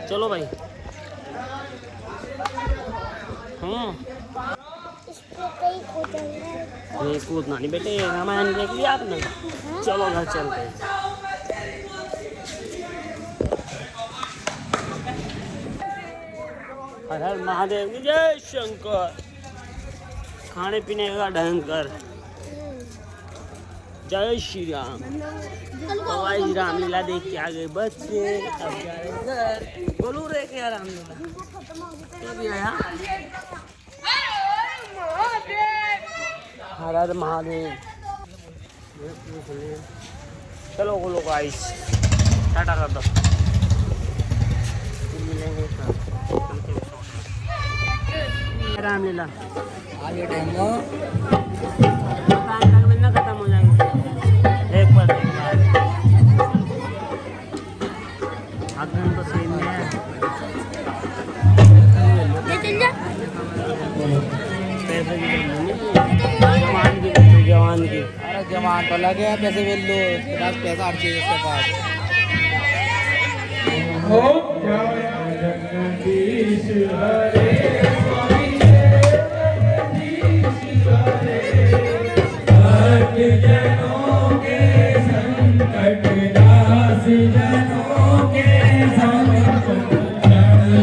चलो भाई। नहीं कूदना नहीं बेटे, रामायण देख लिया आपने? चलो घर चलते हैं। हर हर महादेव की जय। शंकर खाने पीने का ढंग कर। जय श्री राम। भाई रामलीला देख के आ गए बच्चे, अब जा रहे घर। बोलू रे क्या रामलीला भी आया। हर हर महादेव। चलो बोलो गाइस, टाटा कर दो, फिर मिलेंगे रामलीला। आगे टाइम ना खत्म हो जाएंगे एक बार। तो सही नहीं है। जवान की अरे जवान तो लगे पैसे मिल लो, पैसा हर चीज उसके पास। जनों के संकट नाश, जनों के संकट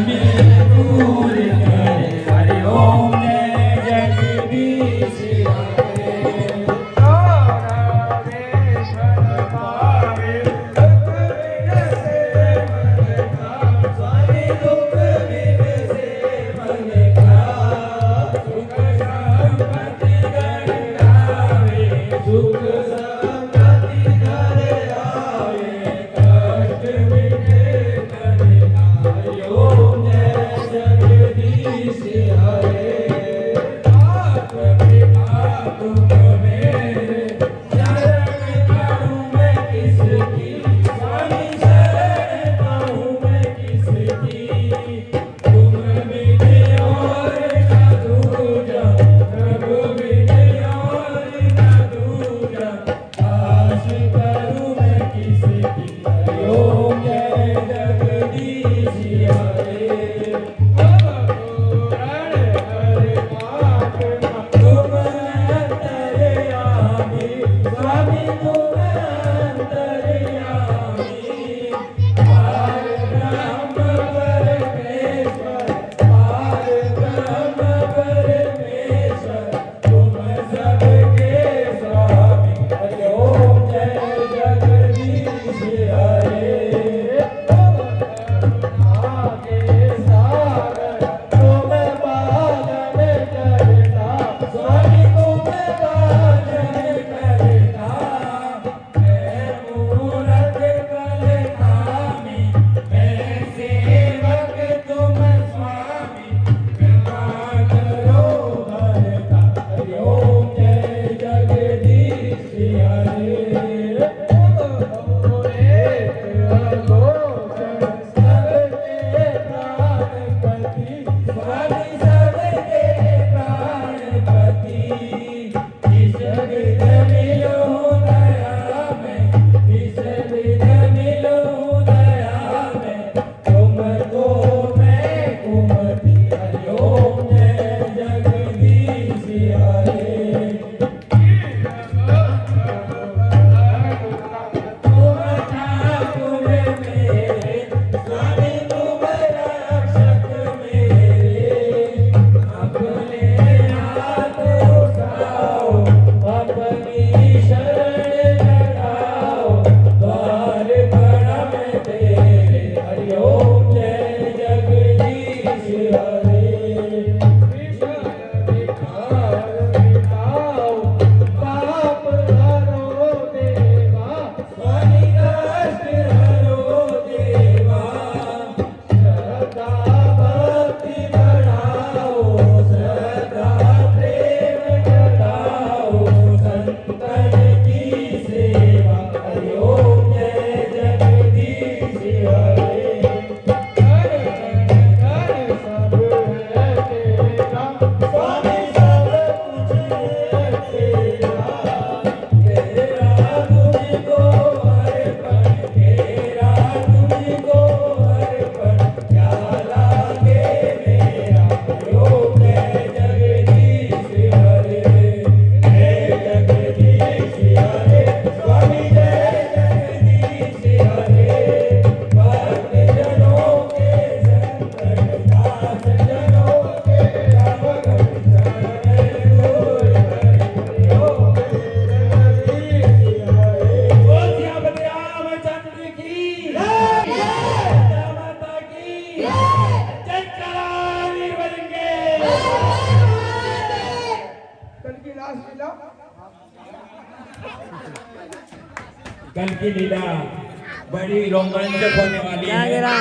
में दूर करे। हरि ओम जय जगदीश हरे। कल की लीला बड़ी रोमांचक होने वाली क्या है। गिरा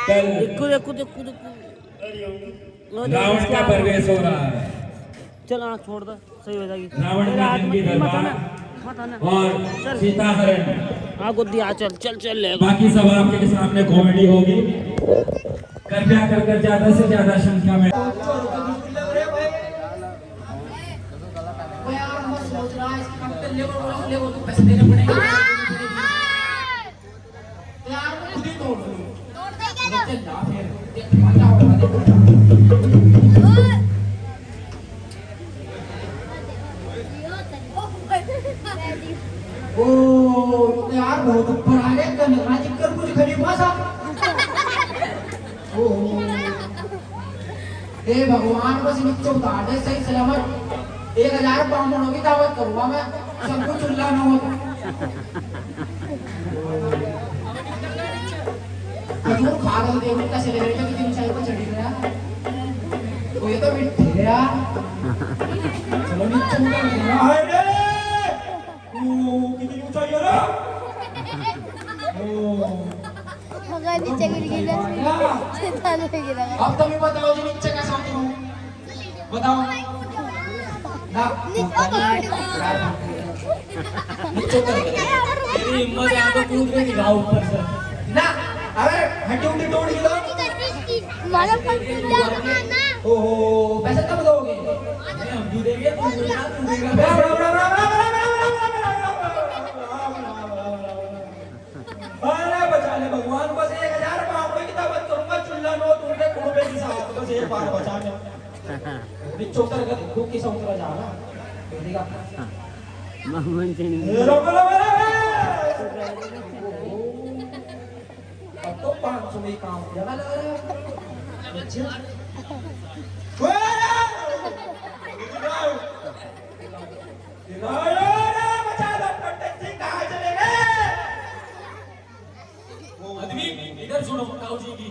कल देखो देखो देखो देखो रावण का प्रवेश हो रहा है चल हाँ छोड़ दो सही हो जाएगी रावण तेरे का हाथ जंगी में मत दरबार आना मत आना और चल सीता हरण। हाँ गुद्दी आ चल चल चल ले बाकी सब आपके सामने कॉमेडी होगी। कृपया कर ज्यादा से ज्यादा संख्या में ओ यार बहुत ऊपर आ गए कन्हैया जी कर कुछ खलीफा सा ओ हे भगवान बस नीचे उतार दे सही सलामत 1000 ब्राह्मणों की दावत करूंगा मैं सबको चुल्ला न हो खजूर खा गए देखो कैसे ले रहे थे कि ऊंचाई पर चढ़ी गया वो ये तो मिट्टी गया चलो नीचे उतर गया कितनी ऊंचाई है रे मगर नीचे गिर गिरा सीधा नहीं गिरा अब तुम ही बताओ जी नीचे कैसे उतरूं बताओ ना नीचे उतर तेरी हिम्मत है तो कूद के दिखाओ ऊपर से। ना अरे हड्डी उड्डी तोड़ दी तो मारा पलटी ना ओहो पैसे कब दोगे हम भी देंगे तू देगा अरे बचा ले भगवान बस 1000 पाउंड की दावत करूंगा चुल्ला नो तुमने कुड़बे की साथ बस एक बार बचा ले नीचे उतर कर देखो कैसा उतरा जा रहा देखा भगवान से नहीं अब तो 500 में काम ज्यादा लग रहा है आदमी इधर सुनो ताऊ जी की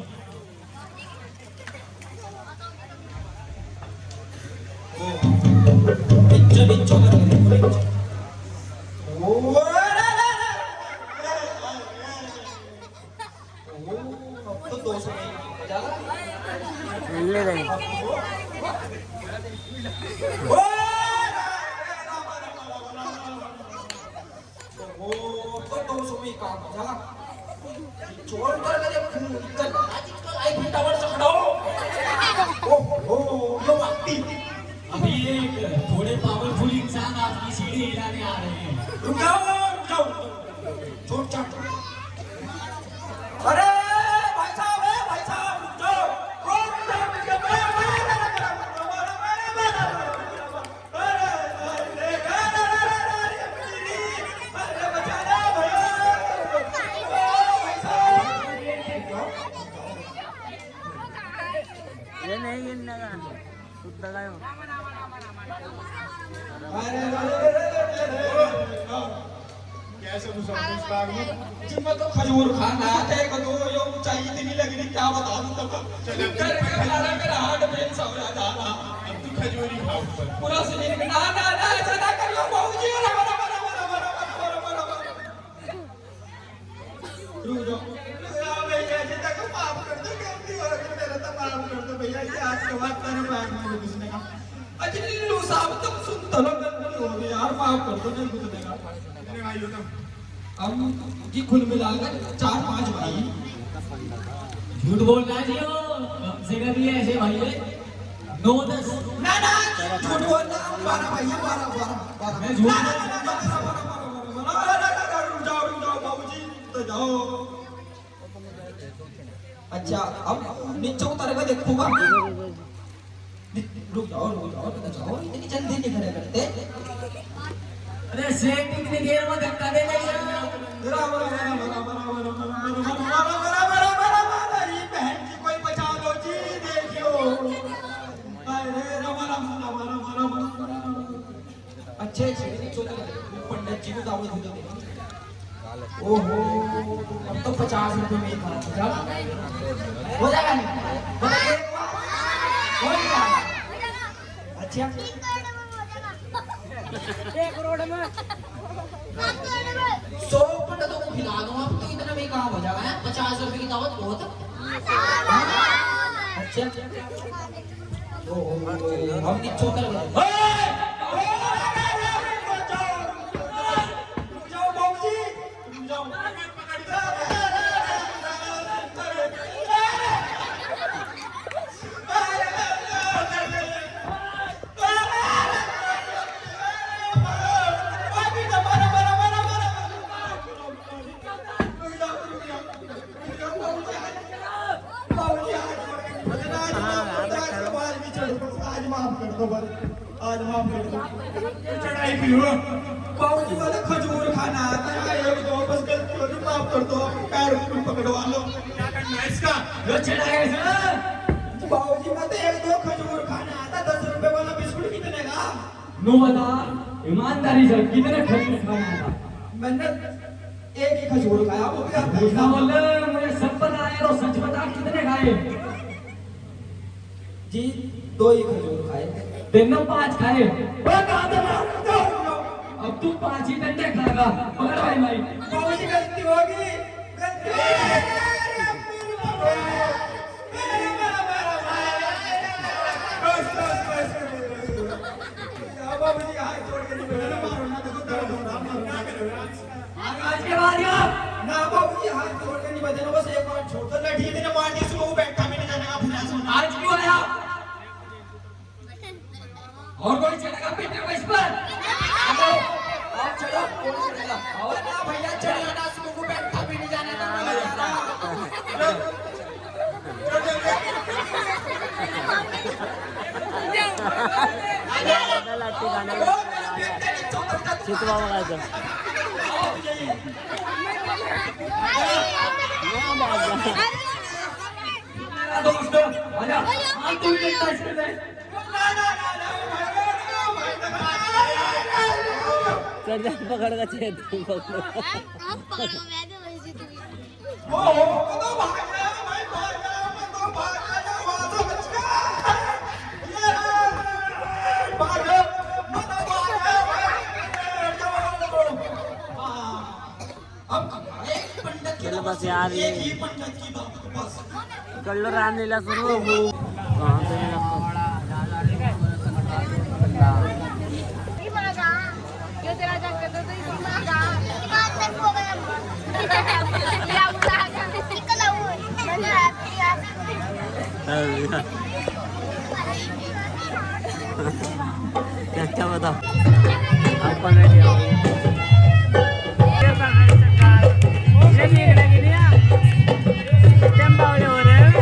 बिच्चो बिच्चो करके देखो तो 200 में ज्यादा ले रहे छोड़ कर मेरे कल आजकल आई टावर से खड़ाओ ओ यो वाक्ती अभी एक थोड़े पावरफुल इंसान आपकी सीढ़ी हिलाने आ रहे हैं। रुक जाओ छोड़ चढ़ अरे भाई साहब रुक जाओ ये नहीं गिरने का कुत्ता का जिसमें तो खजूर खाना है तो यो ऊंचाई इतनी लगनी क्या बता दूं तब करके खाना मेरा हार्ट पेन सब आ जाना अब तू खजूरी खाओ पूरा शरीर में ना ऐसा ना करियो बाबूजी रुक जाओ भैया जी तक माफ कर दो गलती हो गई मेरा तो माफ कर दो भैया जी आज के बाद तेरे बैग में घुसने का अजनी लो साहब तुम सुन तो लो गलती हो गई यार माफ कर दो नहीं घुसने का नहीं भाई हो हम जी कुल मिलाकर 4-5 भाई झूठ बोल रहा जी हो कम से कम ये ऐसे भाई है 9-10 ना झूठ बोलना 12 भाई 12 मैं झूठ रुक जाओ बाबूजी तो जाओ अच्छा अब नीचे उतर के देखूंगा रुक जाओ तो जाओ इतनी जल्दी नहीं खड़े करते अरे सेठ कितनी देर में धक्का दे देगा बहन जी कोई बचा लो जी देखियो अच्छे पंडित जी को दावत दे ओहो अब तो 50 रुपए में ही खा हो जाएगा नहीं हो जाएगा अच्छा 1 करोड़ में 100 पंडितों को खिला दूं आप तो इतना में काम हो जाएगा। 50 रुपए की दावत बहुत अच्छा। हम निचो कर जाओ बाबूजी, तुम जाओ। आज माफ कर दो। चढ़ाई भी हो बाबूजी, वाला खजूर खाना आता है, एक दो बस गलती हो गई, माफ कर दो। पैर पकड़वा लो। क्या करना है इसका? बाबूजी, मैं तो एक दो खजूर खाना आता। 10 रुपए वाला बिस्कुट कितने का? नो बता ईमानदारी से कितने खजूर खाना था? मैंने एक ही खजूर खाया, वो भी आप झूठ ना बोल, मुझे सब पता है और सच बता कितने खाए? जी 2 ही खजूर खाए। दिन 5 खाए। अब तू 5 ही डंडे खाएगा। पकड़ भाई भाई। बाबूजी गलती होगी, गलती बाबूजी हाथ जोड़ के नहीं मारो ना, तो दर्द हो रहा है। आज के बाद यार ना बाबूजी हाथ जोड़ के नहीं बजाना, बस एक बार छोड़ दो। लठी देने मारनी से वो बैठा भी नहीं जाने का फिर सुना। आज क्यों आया? और कोई चढ़ेगा पेटे को इस पर? आप चढ़ो, कौन चढ़ेगा? और ना भैया चढ़ेगा ना, सुबह को बैठा भी नहीं जाने का। लाठी खाने चितवा वगायचं दोस्त आजा हम तू ये टच कर दे। चल पकड़ का छेद पकड़ो। आप पकड़ो, मैं तो वही जीतूंगी। ओ तो भाग जा भाई, भाग जा, तो भाग जा, वहां से बच गया। ये भाग जा, मत भाग जा भाई। अब एक पंडित की चलो तो बस यार, एक ही पंडित की बात बस। कर लो रामलीला शुरू। कहाँ पे क्यों तेरा जंग कर दो तो बात तक हो गया। या उड़ा जा निकल आओ मैंने आपकी क्या क्या बताओ आप कौन रेडी हो? ये नहीं लगी नहीं यार, टेम्पा हो रहे हैं।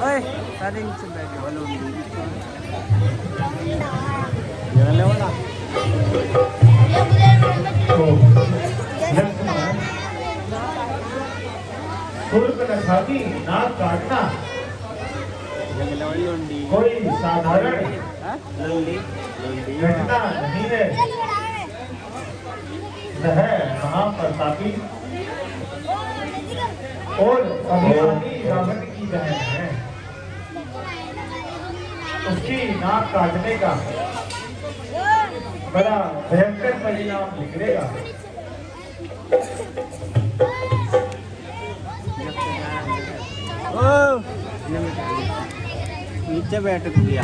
ओए सारे नीचे बैठे वालों ये ले वाला खाती नाक काटना ये ले वाली लोंडी कोई साधारण लोंडी घटना नहीं है। वह महाप्रतापी और अभिमानी रावण की बहन है। उसकी नाक काटने का बड़ा भयंकर परिणाम निकलेगा। नीचे बैठ दिया,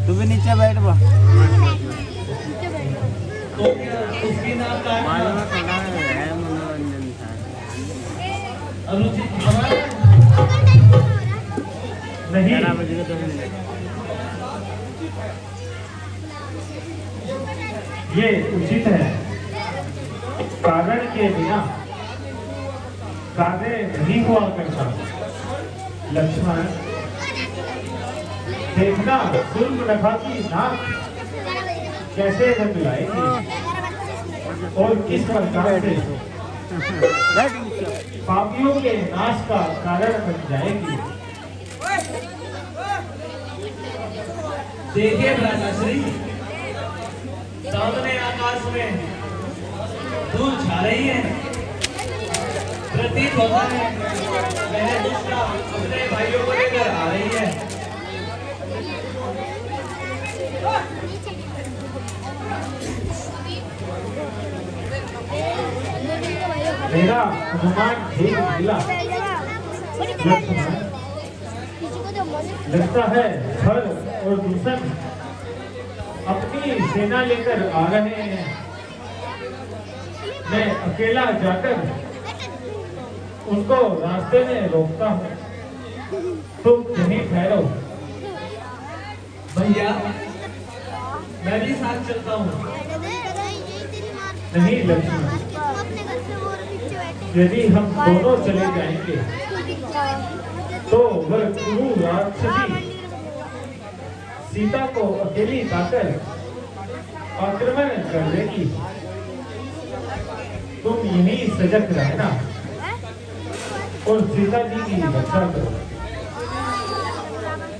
तू भी नीचे बैठ बा। उसकी नाक काटना मालूम है थोड़ा है मनोरंजन था। अनुचित खबर नहीं 11 बजे के 2 मिनट। ये उचित है। कारण के बिना कार्य नहीं हुआ करता। लक्ष्मण देखना सूर्पनखा की नाक कैसे रंग लाएगी और किस प्रकार से पापियों के नाश का कारण बन जाएगी। देखिए भ्राताश्री, सामने आकाश में धूल छा रही है। प्रतीत होता है वह दुष्टा अपने भाइयों को लेकर आ रही है। मेरा अनुमान ठीक निकला। लक्ष्मण, लगता है हर और दूषण अपनी सेना लेकर आ रहे हैं। मैं अकेला जाकर उनको रास्ते में रोकता हूँ। तुम यहीं ठहरो। भैया मैं भी साथ चलता हूँ। नहीं लक्ष्मण, यदि हम दोनों चले जाएंगे तो वह कुरु राक्षसी सीता को अकेली पाकर आक्रमण कर देगी। तुम यहीं सजग रहना और सीता जी की रक्षा करो।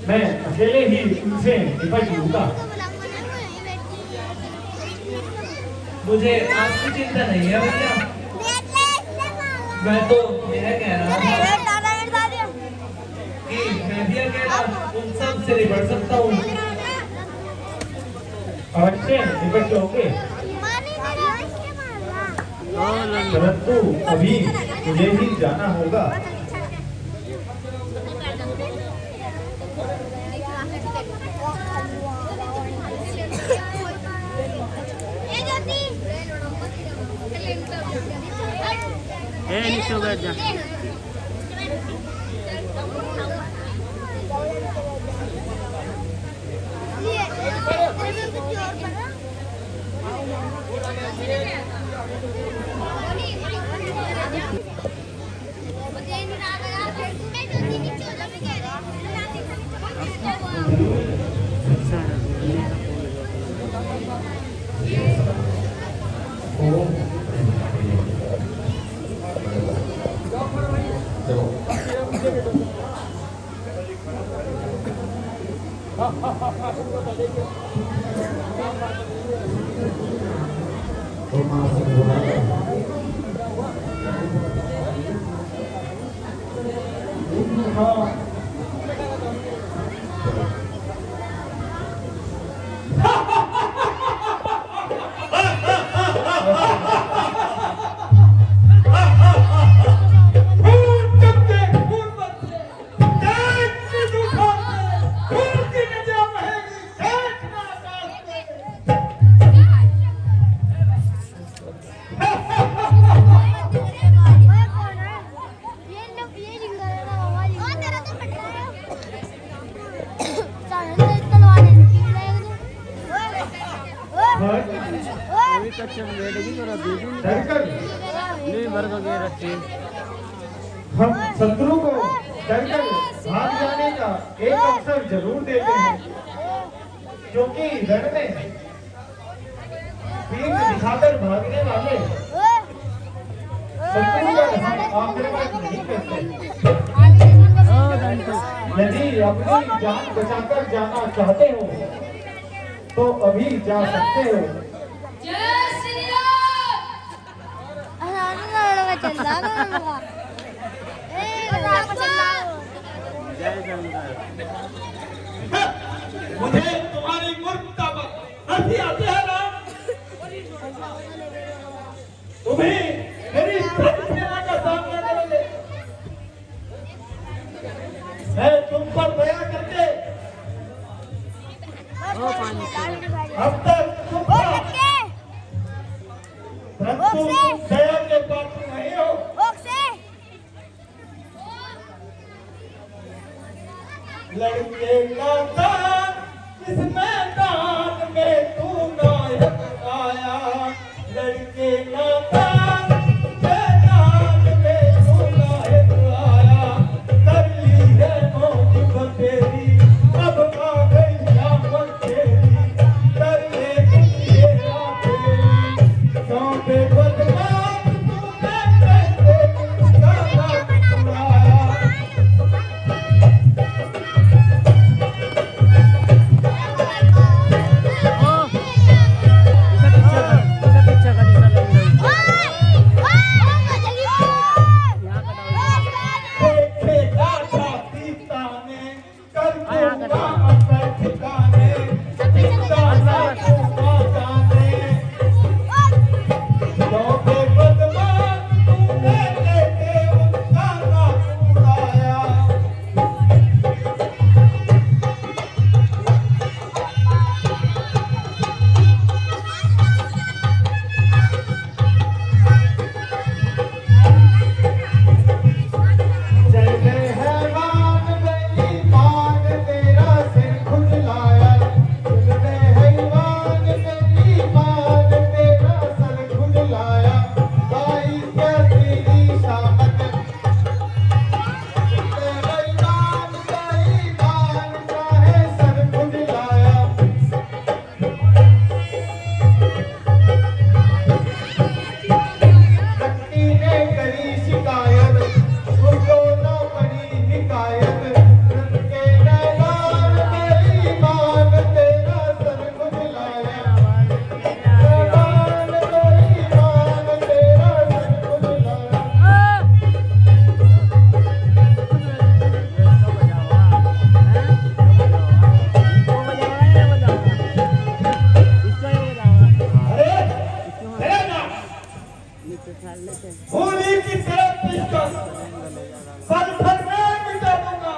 मैं अकेले ही उनसे निपट लूंगा। मुझे आपकी चिंता नहीं है भैया। मैं तो यह कह रहा था कि मैं भी अकेला उन सब से निपट सकता हूँ। अवश्य निपट लोगे, परंतु अभी मुझे ही जाना होगा। नीचे बैठ जा। हम शत्रु को डरकर भाग जाने का एक अवसर जरूर देते हैं, क्योंकि रण में पीठ दिखाकर भागने वाले शत्रु पर हम आक्रमण नहीं करते। यदि अपनी जान बचाकर जाना चाहते हो तो अभी जा सकते हो। मुझे तुम्हारी मूर्खता पर हंसी आती है ना? तुम्हें मेरी सेना का सामना करोगे। मैं तुम पर दया करके अब तक तुम परंतु तुम दया के पात्र नहीं हो। लड़के का दान इस मैदान में तू नायक आया। लड़के का दान होली की तरह पीकर पल भर में मिटा दूंगा।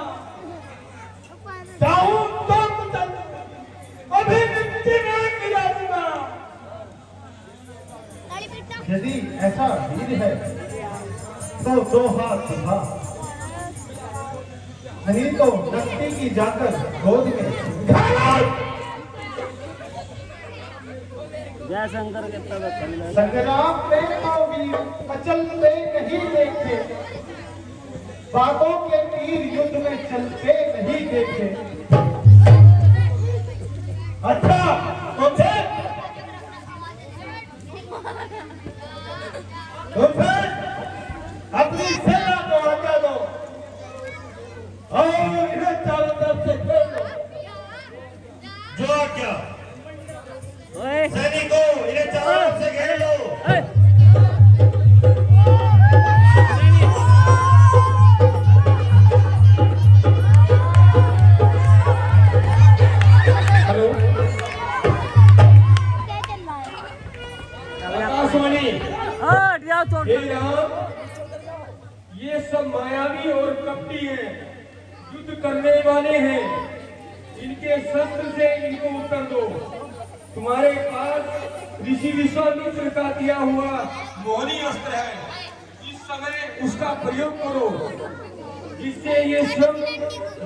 चाहूं तो मिटा दूंगा, अभी मिट्टी में मिला दूंगा। यदि ऐसा वीर है तो दो हाथ उठा, नहीं तो नकटी की जाकर गोद में जय शंकर के तब संग्राम में तो वीर अचलते नहीं देखे, बातों के तीर युद्ध में चलते नहीं देखे। अच्छा तो फिर अपनी सेना को हटा दो और इन्हें चारों तरफ से घेर लो। जो आज्ञा। ओए सैनिकों, इन्हें चारों तरफ से घेर लो। हेलो क्या चल रहा है? आकाशवाणी। हट जाओ तो हे राम, ये सब मायावी और कपटी हैं, युद्ध करने वाले हैं। इनके शस्त्र से इनको उत्तर दो। तुम्हारे पास ऋषि विश्वामित्र का दिया हुआ मोहनी अस्त्र है, इस समय उसका प्रयोग करो, जिससे ये सब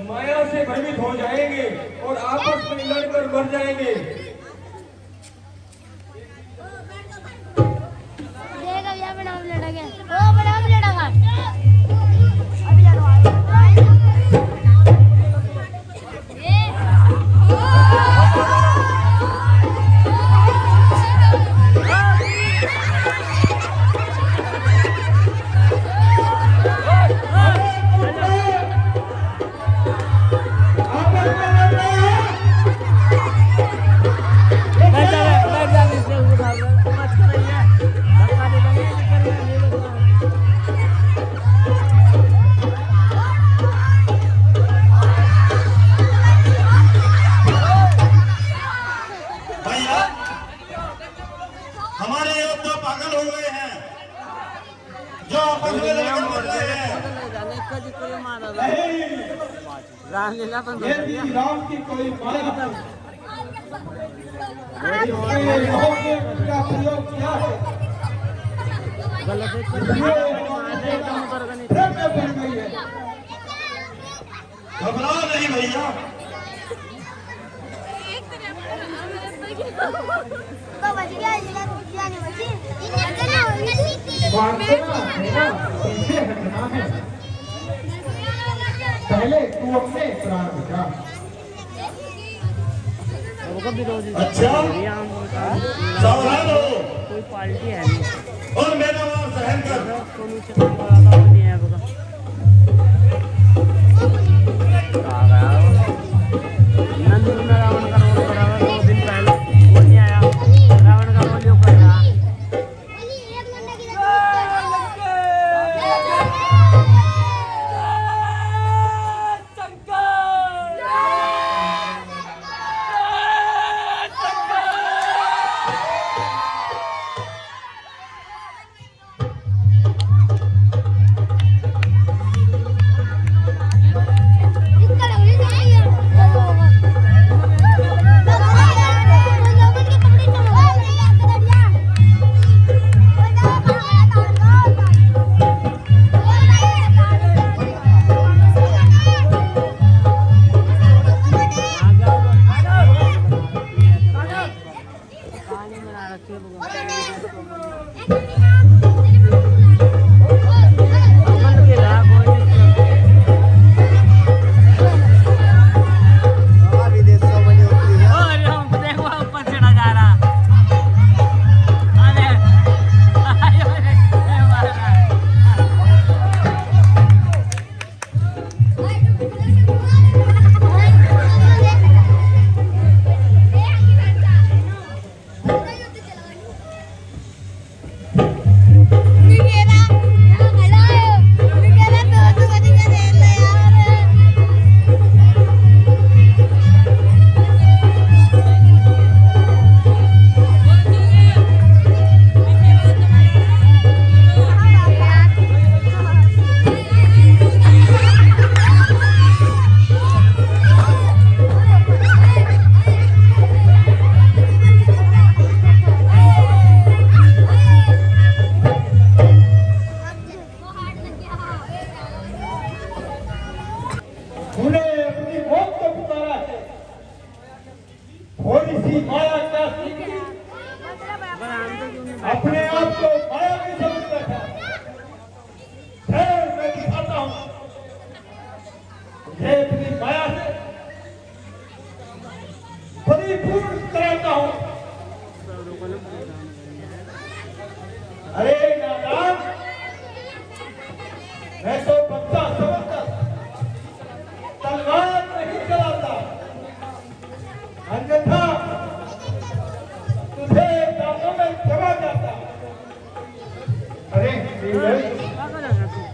माया से भ्रमित हो जाएंगे और आपस में लड़कर मर जाएंगे। देखा भैया बड़ा लड़ा गया। ओ बड़ा लड़ागा। अभी लड़वा। भैया, हमारे योद्धा पागल हो गए हैं, जो आपस में लड़कर मर रहे हैं। रामलीला बंद हो यदि गई। राम की कोई माया का प्रयोग किया है, गलत है तो ये बन गई है। घबराओ नहीं भैया, तो बच गया जाने बची। वासना है ना, पीछे हटना है। पहले तू अपने प्राण बचा। सबका विरोधी अच्छा? हम सावधान हो कोई पार्टी है नहीं, और मेरा वार सहन कर। सोनू चक्कर वाला का नहीं है बगा। नंदू में रावण का रोल करा हुआ 2 दिन पहले, वो नहीं आया। रावण का रोल यूं कर रहा।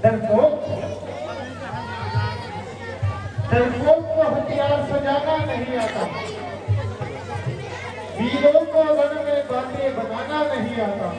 डरपोक को हथियार सजाना नहीं आता, वीरों को रण में बातें बनाना नहीं आता।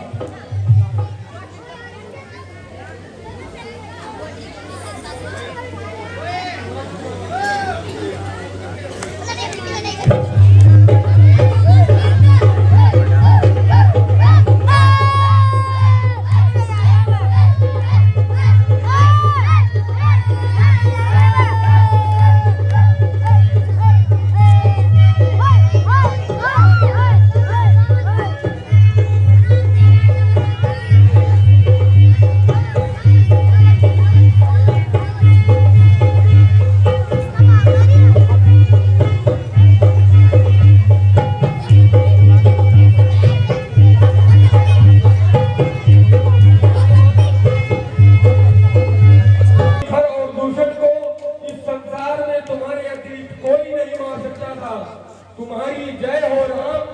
तुम्हारी जय हो राम,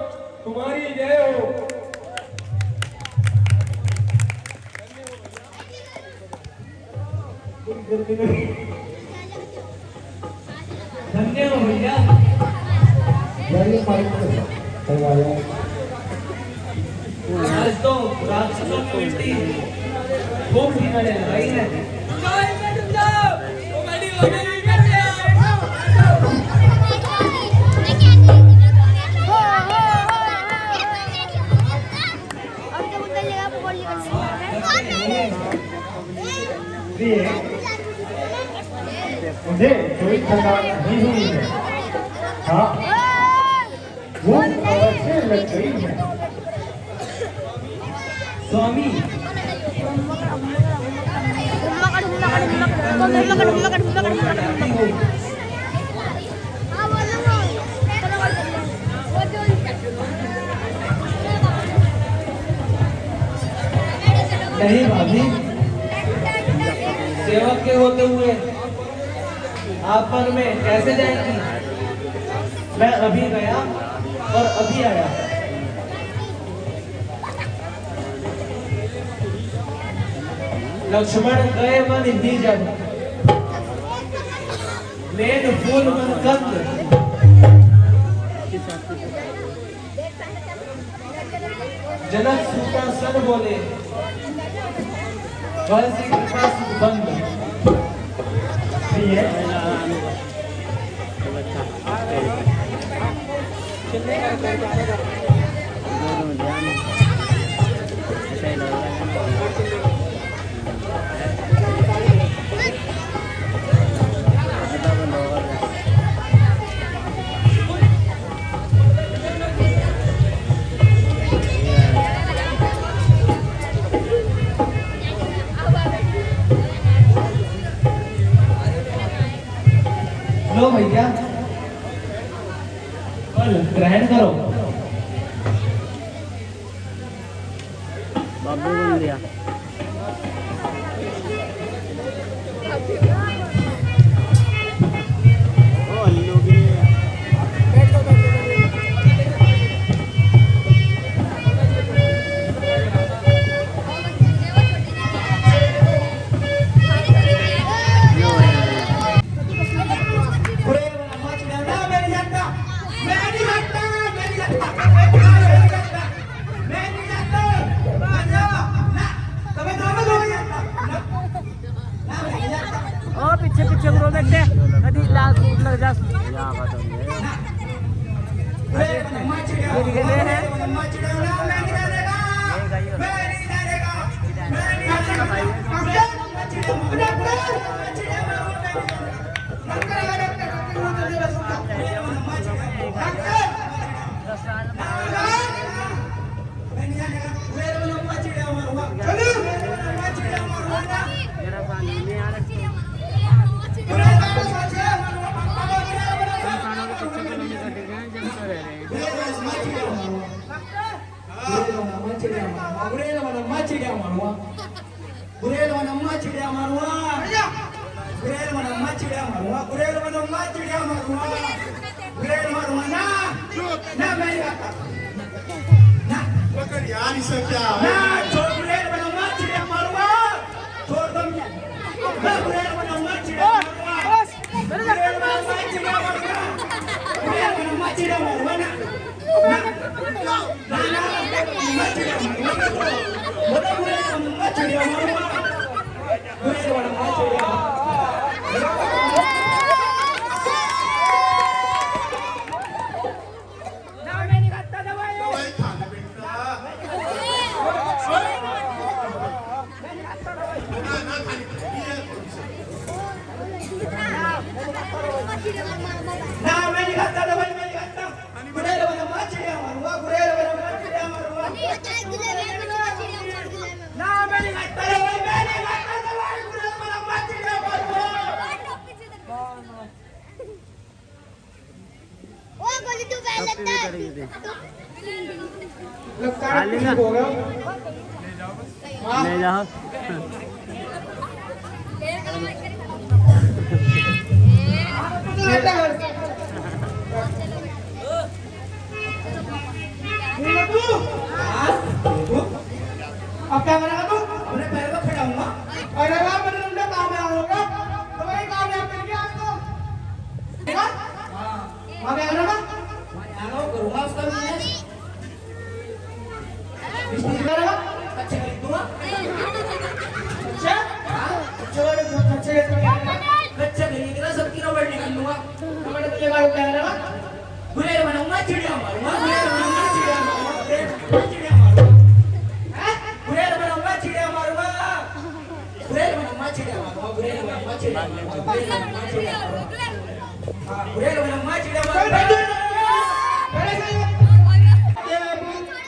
तुम्हारी जय हो। धन्य हो भैया। आज तो राक्षसों की मिट्टी खूब ठिकाने लगाई है। मुझे कोई थकान नहीं हुई है, हाँ वो अवश्य लग गई है। स्वामी नहीं भाभी, सेवक के होते हुए आप पर में कैसे जाएंगी? मैं अभी गया और अभी आया। लक्ष्मण गए मन ही जब, मेन फूल मन कंद। जनक सूता सन बोले, वह सी कृपा सुख बंद। लो भैया, फल ग्रहण करो। बाबू बोल दिया। ओ अल्लू की पीछे पीछे को देखते अभी लाल लग जा यहां का तो ये दिखे दे है यार, इससे क्या? ना छोड़ बुरेल बना चिड़िया मारूंगा। ना मैं नहीं खाता दवाई, मैं नहीं खाता। गुरेर वाला माँ चिड़िया मारूंगा, गुरेर वाला माँ चिड़िया मारूंगा। ना मैं नहीं खाता दवाई, मैं नहीं खाता दवाई, गुरेर वाला माँ चिड़िया मारूंगा। लगता है ठीक हो गया। ले जाओ। अब क्या करेगा तू? अपने पैर को फटाऊंगा। अरे वाह, मेरे लंबे कामयाब होगा। तो वही कामयाब कर गया आपको। ठीक है? हाँ, क्या करेगा? मैं आगा करूंगा उसका बिजनेस। बिजनेस करेगा? अच्छे खरीद दूंगा। अच्छा? हाँ, चलो बहुत अच्छे कच्चा खरीदेगा, सबकी रोबोट निकाल लूंगा। रोबोट के लिए क्या करेगा? गुरेर बनाऊंगा, चिड़िया मारूंगा, गुरेर बनाऊंगा, चिड़िया मारूंगा, चिड़िया मारूंगा। गुरेर बनाऊंगा, चिड़िया मारूंगा, गुरेर बनाऊंगा, चिड़िया मारूंगा, गुरेर बनाऊंगा, चिड़िया मारूंगा, गुरेर बनाऊंगा, चिड़िया मारूंगा। हाँ, गुरेर बनाऊंगा, चिड़िया मारूंगा।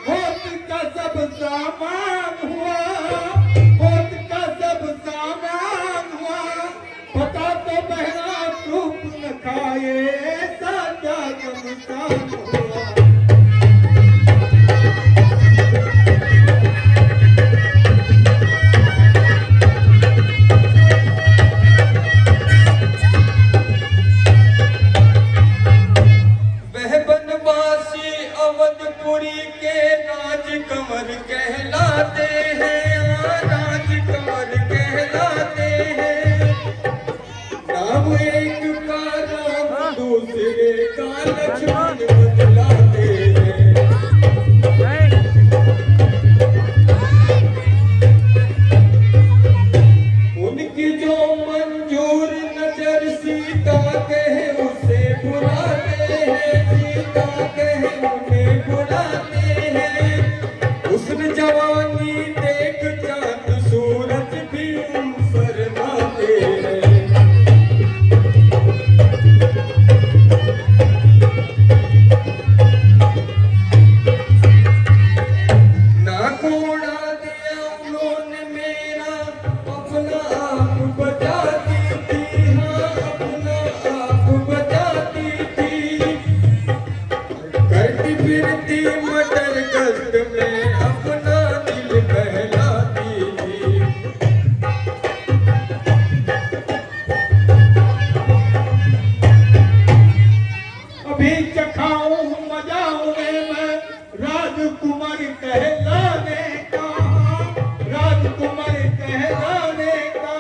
होत का सब सामान हुआ, होत का सब सामान हुआ, पता तो बहरा सूप न खाए, ऐसा क्या गमसान हुआ। वह बनवासी अवधपुरी के राज कंवर कहलाते हैं, राज कंवर कहलाते हैं। नाम एक का राम दूसरे का लक्ष्मण बतलाते हैं। उनकी जो मंजूर नजर सीता कहे उसे बुलाते हैं, सीता कहे उन्हें बुलाते हैं। हुस्न जवानी देख चांद सूरज भी शर्माते हैं। ना कोड़ा दिया उन्होंने मेरा, अपना आप बचाती थी, हाँ अपना आप बचाती थी। करती फिरती मटर कष्ट में अपना दिल बहलाती थी। अभी चखाऊं मजाओं में मैं राजकुमार कहलाने का, राजकुमार कहलाने का।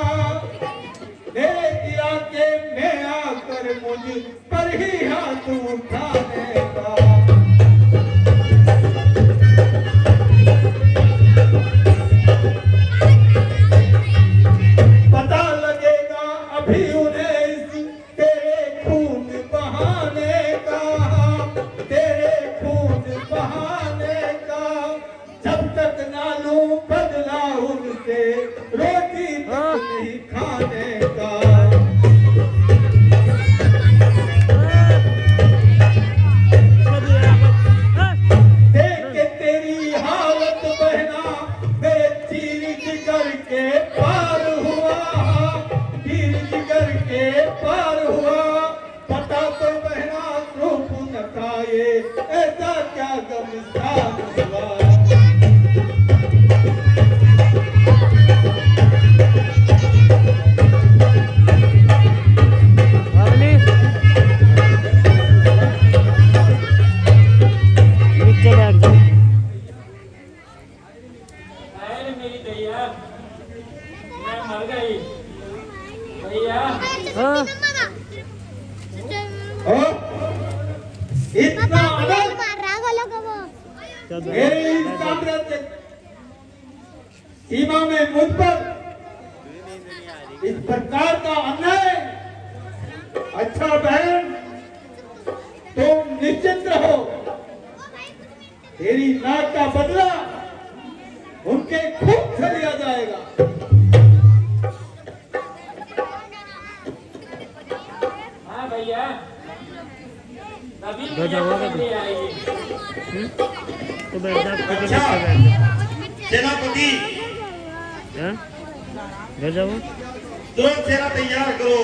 मेरे इलाके में आकर मुझ पर ही हाथ उठाने का। पता लगेगा अभी उन्हें इस तेरे खून बहाने का, तेरे खून बहाने का। जब तक ना लूं बदला उनसे, रोटी तक नहीं खाने का। देख के तेरी हालत बहना, मेरे चीर जिगर के पार हुआ, चीर जिगर के पार हुआ। पता तो बहना रूप न खाए, ऐसा क्या गमसान हुआ। नीचे बैठ जाओ। मेरी दैया, मैं मर गई भैया। हाँ। इतना आनंद चलो। मेरे इस साम्राज्य सीमा में मुझ पर इस प्रकार का अन्याय। अच्छा बहन, तुम निश्चिंत रहो, तेरी नाक का बदला उनके खूब से लिया जाएगा। हाँ भैया, गजा हुआ क्या ले आएगी। तो बैठ जा अच्छा। बैठ जा सेनापति हाँ गजा हुआ तुरंत सेना तैयार करो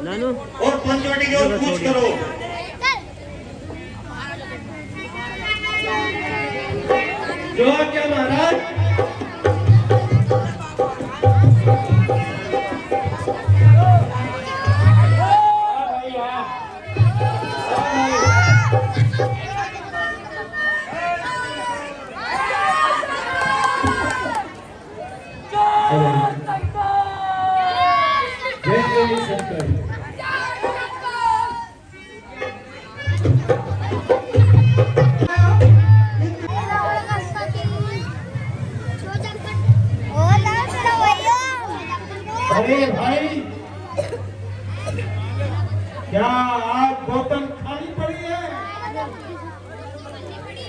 नानू और पंचवटी की ओर कूच करो। जो क्या महाराज? जय जय शंकर। अरे भाई क्या आज बोतल खाली पड़ी है?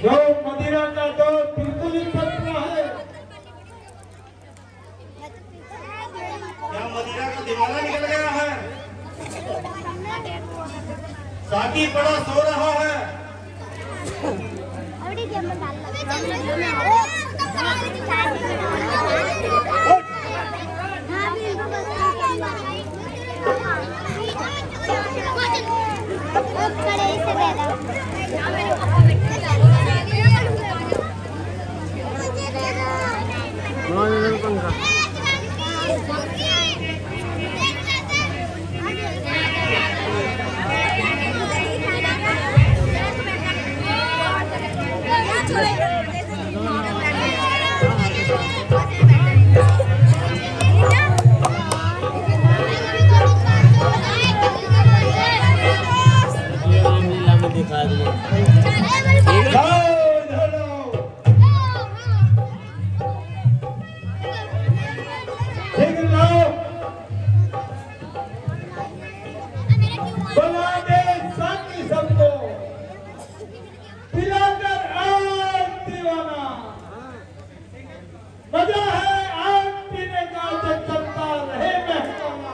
जो मदिरा का तो बिल्कुल ही पतला है। क्या मदिरा का दीवाना निकल गया है? साकी बड़ा सो रहा है। पंखा रामलीला में दिखा दिया बना दे साकी सबको पिलाकर आज दीवाना। मजा है आज पीने का जब चलता रहे महकाना।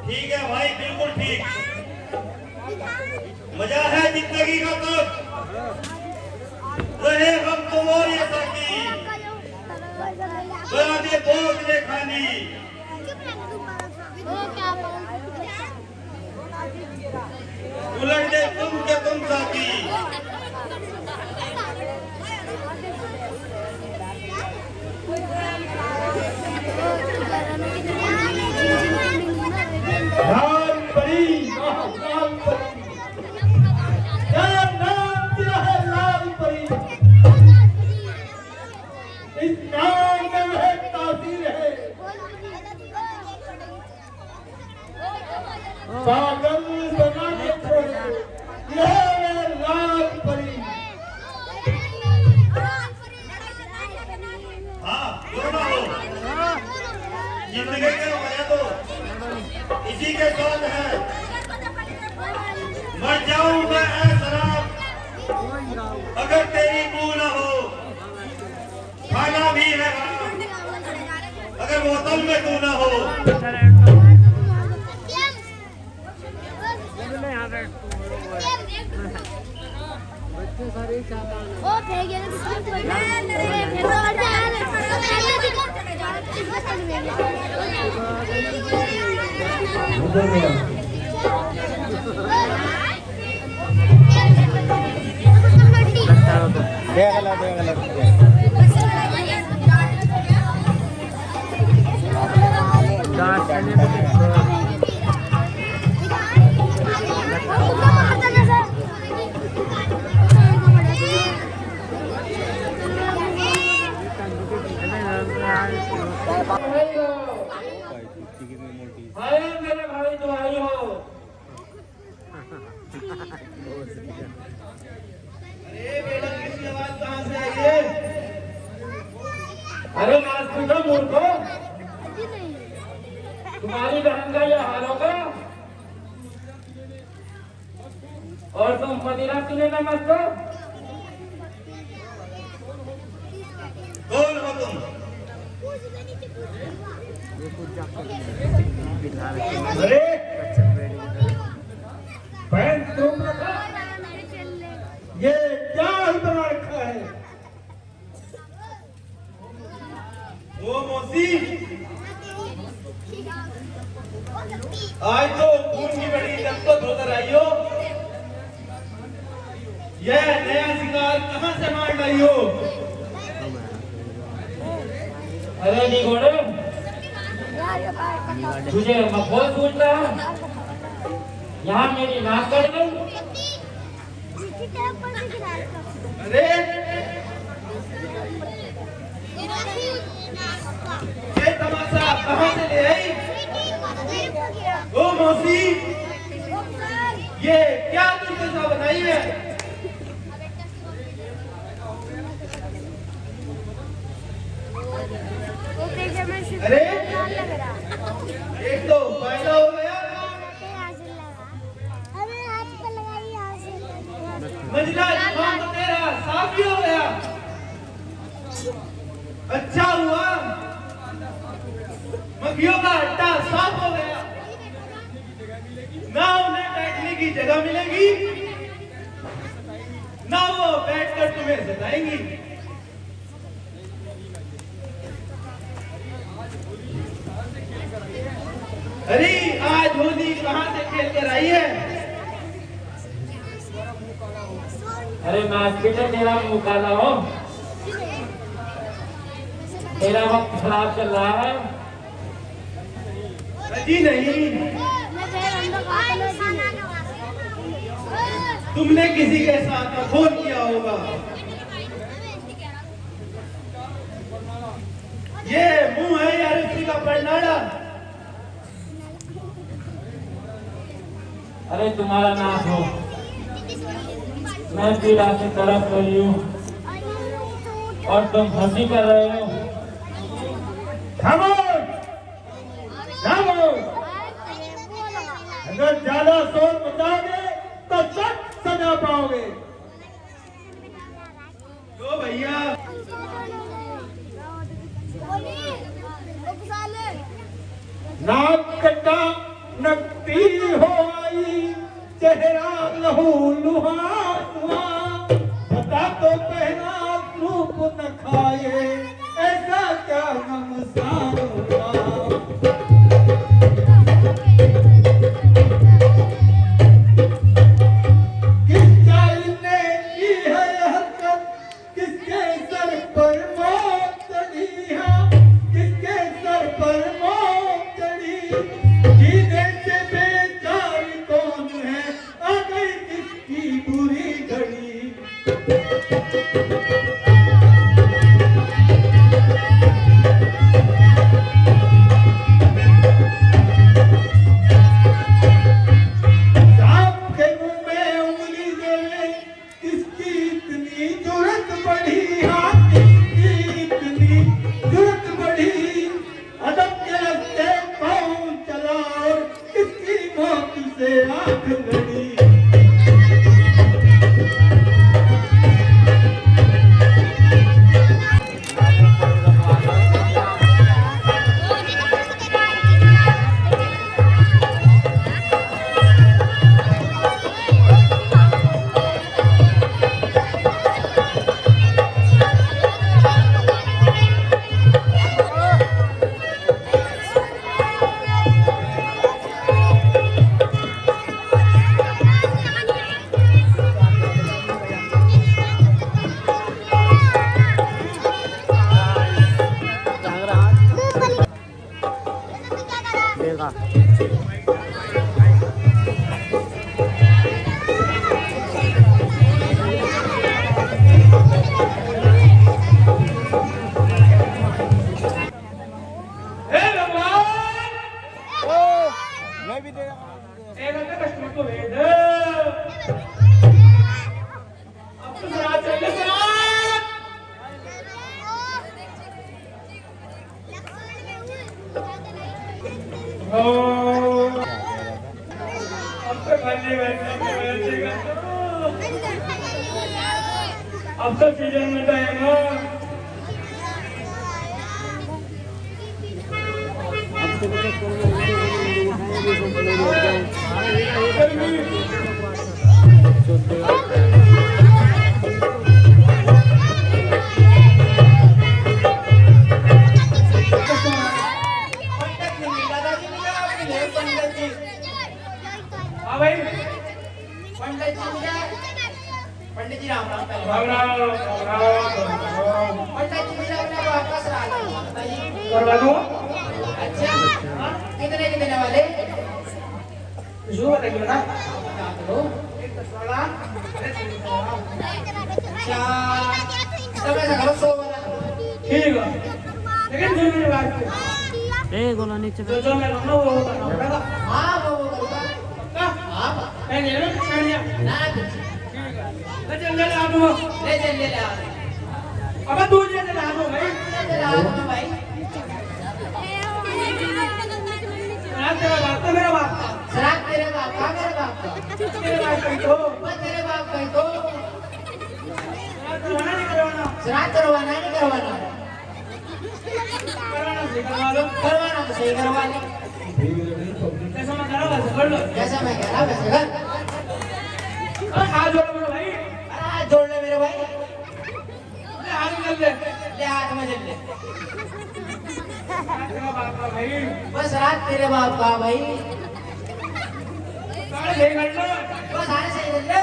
ठीक है भाई बिल्कुल ठीक। मजा है जिंदगी का तब रहे हम तुम और ये साकी। बना दे बोझ ने खानी। उलट दे तुम के तुम साकी। लाल परी महाकाल परी क्या नाम दिया है लाल परी। इस नाम में वह तासीर है। पागल बना के छोड़े यह है लाल परी। हाँ दोनों हो जिंदगी के मजा तो इसी के साथ है। मर जाऊं मैं ऐ शराब अगर तेरी मुंह न हो। खाना भी है हराम अगर बोतल में तू न हो। भाई मेरे भाई तो आई हो। अरे बेटा किसी आवाज कहाँ से आई है? अरे नास्तिक मूर्खो, तुम्हारी बहन का यह हाल होगा और तुम मदिरा पीने में मस्त हो। कौन हो तुम? अरे मौसी आज तो खून की बड़ी दक्कत होकर आई हो। यह नया शिकार कहाँ से मार लाई हो? अरे निगोड़े, तुझे मखौल पूछ रहा है? यहाँ मेरी नाक कट गई। अरे ये तमाशा कहाँ से ले आई? ओ मौसी, ये क्या दुर्दशा बनाई है? अरे एक तो फायदा हो गया, मंजिला जुबान तो तेरा साफ भी हो गया। अच्छा हुआ, मक्खियों का अड्डा साफ हो गया। ना उन्हें बैठने की जगह मिलेगी, ना वो बैठकर तुम्हें सताएंगी। अरे आज होली कहाँ से खेल कर आई है? अरे मास्टर, तेरा मुंह काला हो, तेरा वक्त खराब चल रहा है। जी नहीं, तुमने किसी के साथ फोन किया होगा। ये मुंह है या रस्सी का परनाड़ा? अरे तुम्हारा नाम हो, मैं पीड़ा से तड़प रही हूँ और तुम हंसी कर रहे हो। खामोश, खामोश। अगर ज्यादा शोर मचाओगे तो सख्त सजा पाओगे। तो भैया नाक कटा नकती हो आई, चेहरा लहू लुहा, बता तो पहना रूप न खाए, ऐसा क्या नमसान हुआ। किस जालिम ने की है हरकत, किसके सर पर मौत चढ़ी है, किसके सर पर मौत चढ़ी। जीने से बेचार कौन है, आ गई किसकी बुरी घड़ी। अब तो सीजन में जाएगा। करवा दूँ। अच्छा कितने के देने वाले? जो बताइए ना। बता दो। एक 10 वाला। अच्छा तब ऐसा करो 100 वाला। ठीक है। लेकिन जो मेरी बात है, ए गोला नीचे जो जो मैं लूँगा वो करना पड़ेगा। हाँ वो करूँगा। पक्का? हाँ मैं ले लूँ कर दिया। ना कुछ ले चल ले आ दूँगा। ले चल ले ले आ अब तू ले ले आ दूँ भाई। ले चल आ दूँ भाई। आज तेरा बाप का मेरा बाप का। श्राद्ध तेरे बाप का मेरे बाप का। तेरे बाप का ही तो। बस तेरे बाप का ही तो। करवाना नहीं करवाना। श्राद्ध करवाना नहीं करवाना? करवाना सही करवा लो। करवाना तो सही करवा ले। कैसा मैं करा वैसे कर लो। जैसा मैं कह रहा वैसे कर। अरे हाथ जोड़ो मेरे भाई। अरे हाथ जोड़ ले मेरे भाई। ले हाथ निकल ले। ले हाथ में जल ले। तेरा बाप का भाई। बस रात तेरे बाप का भाई। सारे सही कर लो। बस सारे सही जल ले।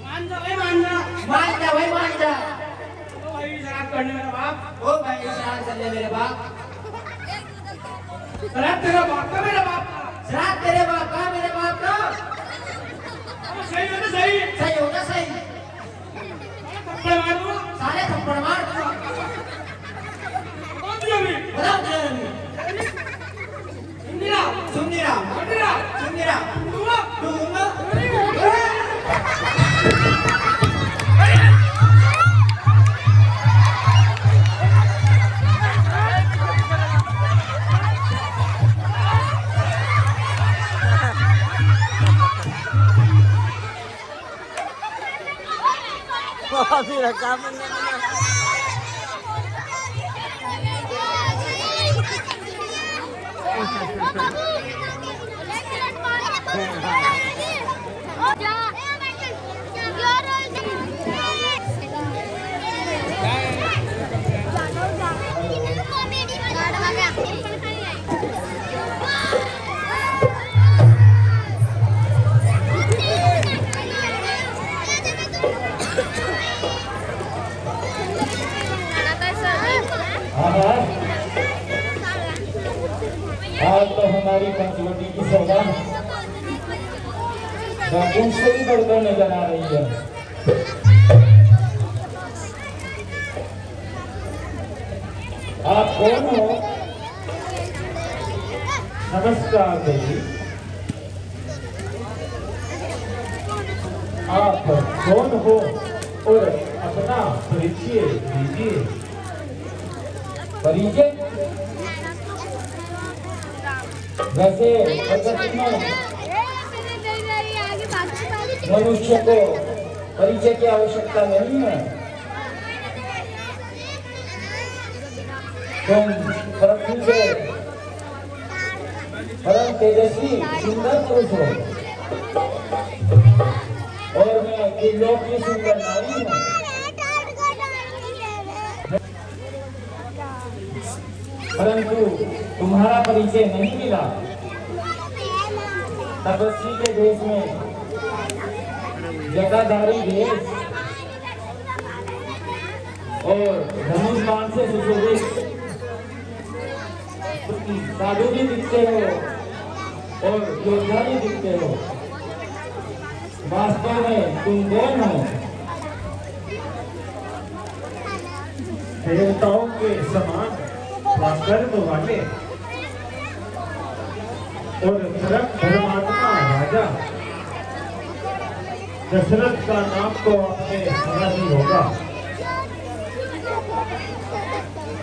मान जा भाई मान जा। मान जा भाई मान जा। ओ भाई शराब करने मेरा बाप। ओ भाई श्राद्ध कर ले मेरे बाप। शराब तेरा बाप का मेरा बाप का। श्राद्ध तेरे बाप का मेरे बाप का। अब सही हो ना सही। सही होगा सही। थप्पड़ मार दूँ। सारे थप्पड़ मार। कौन सी अभी? बताओ तेरा रवि। इंदिरा। सुंदरा इंदिरा। सुंदरा दूँगा। दूंगा। अभी रखा मैंने आज तो हमारी पंचवटी की सौदा बैकुंठ से भी बढ़कर नजर आ रही है। आप कौन हो? नमस्कार देवी। आप कौन हो और अपना परिचय दीजिए। परिचय वैसे प्रकृति में मनुष्य को परिचय की आवश्यकता नहीं है। तुम पृथ्वी से परम तेजस्वी सुंदर पुरुष हो और मैं त्रिलोक की सुंदर नारी हूँ। परंतु तुम्हारा परिचय नहीं मिला। तपस्वी के देश में जटाधारी देश और धनुष बाण से सुशोभित साधु भी दिखते हो और योद्धा भी दिखते हो। वास्तव में तुम कौन हो? देवताओं के समान कर्म वाले और धर्मात्मा राजा दशरथ का नाम तो आपने सुना ही होगा।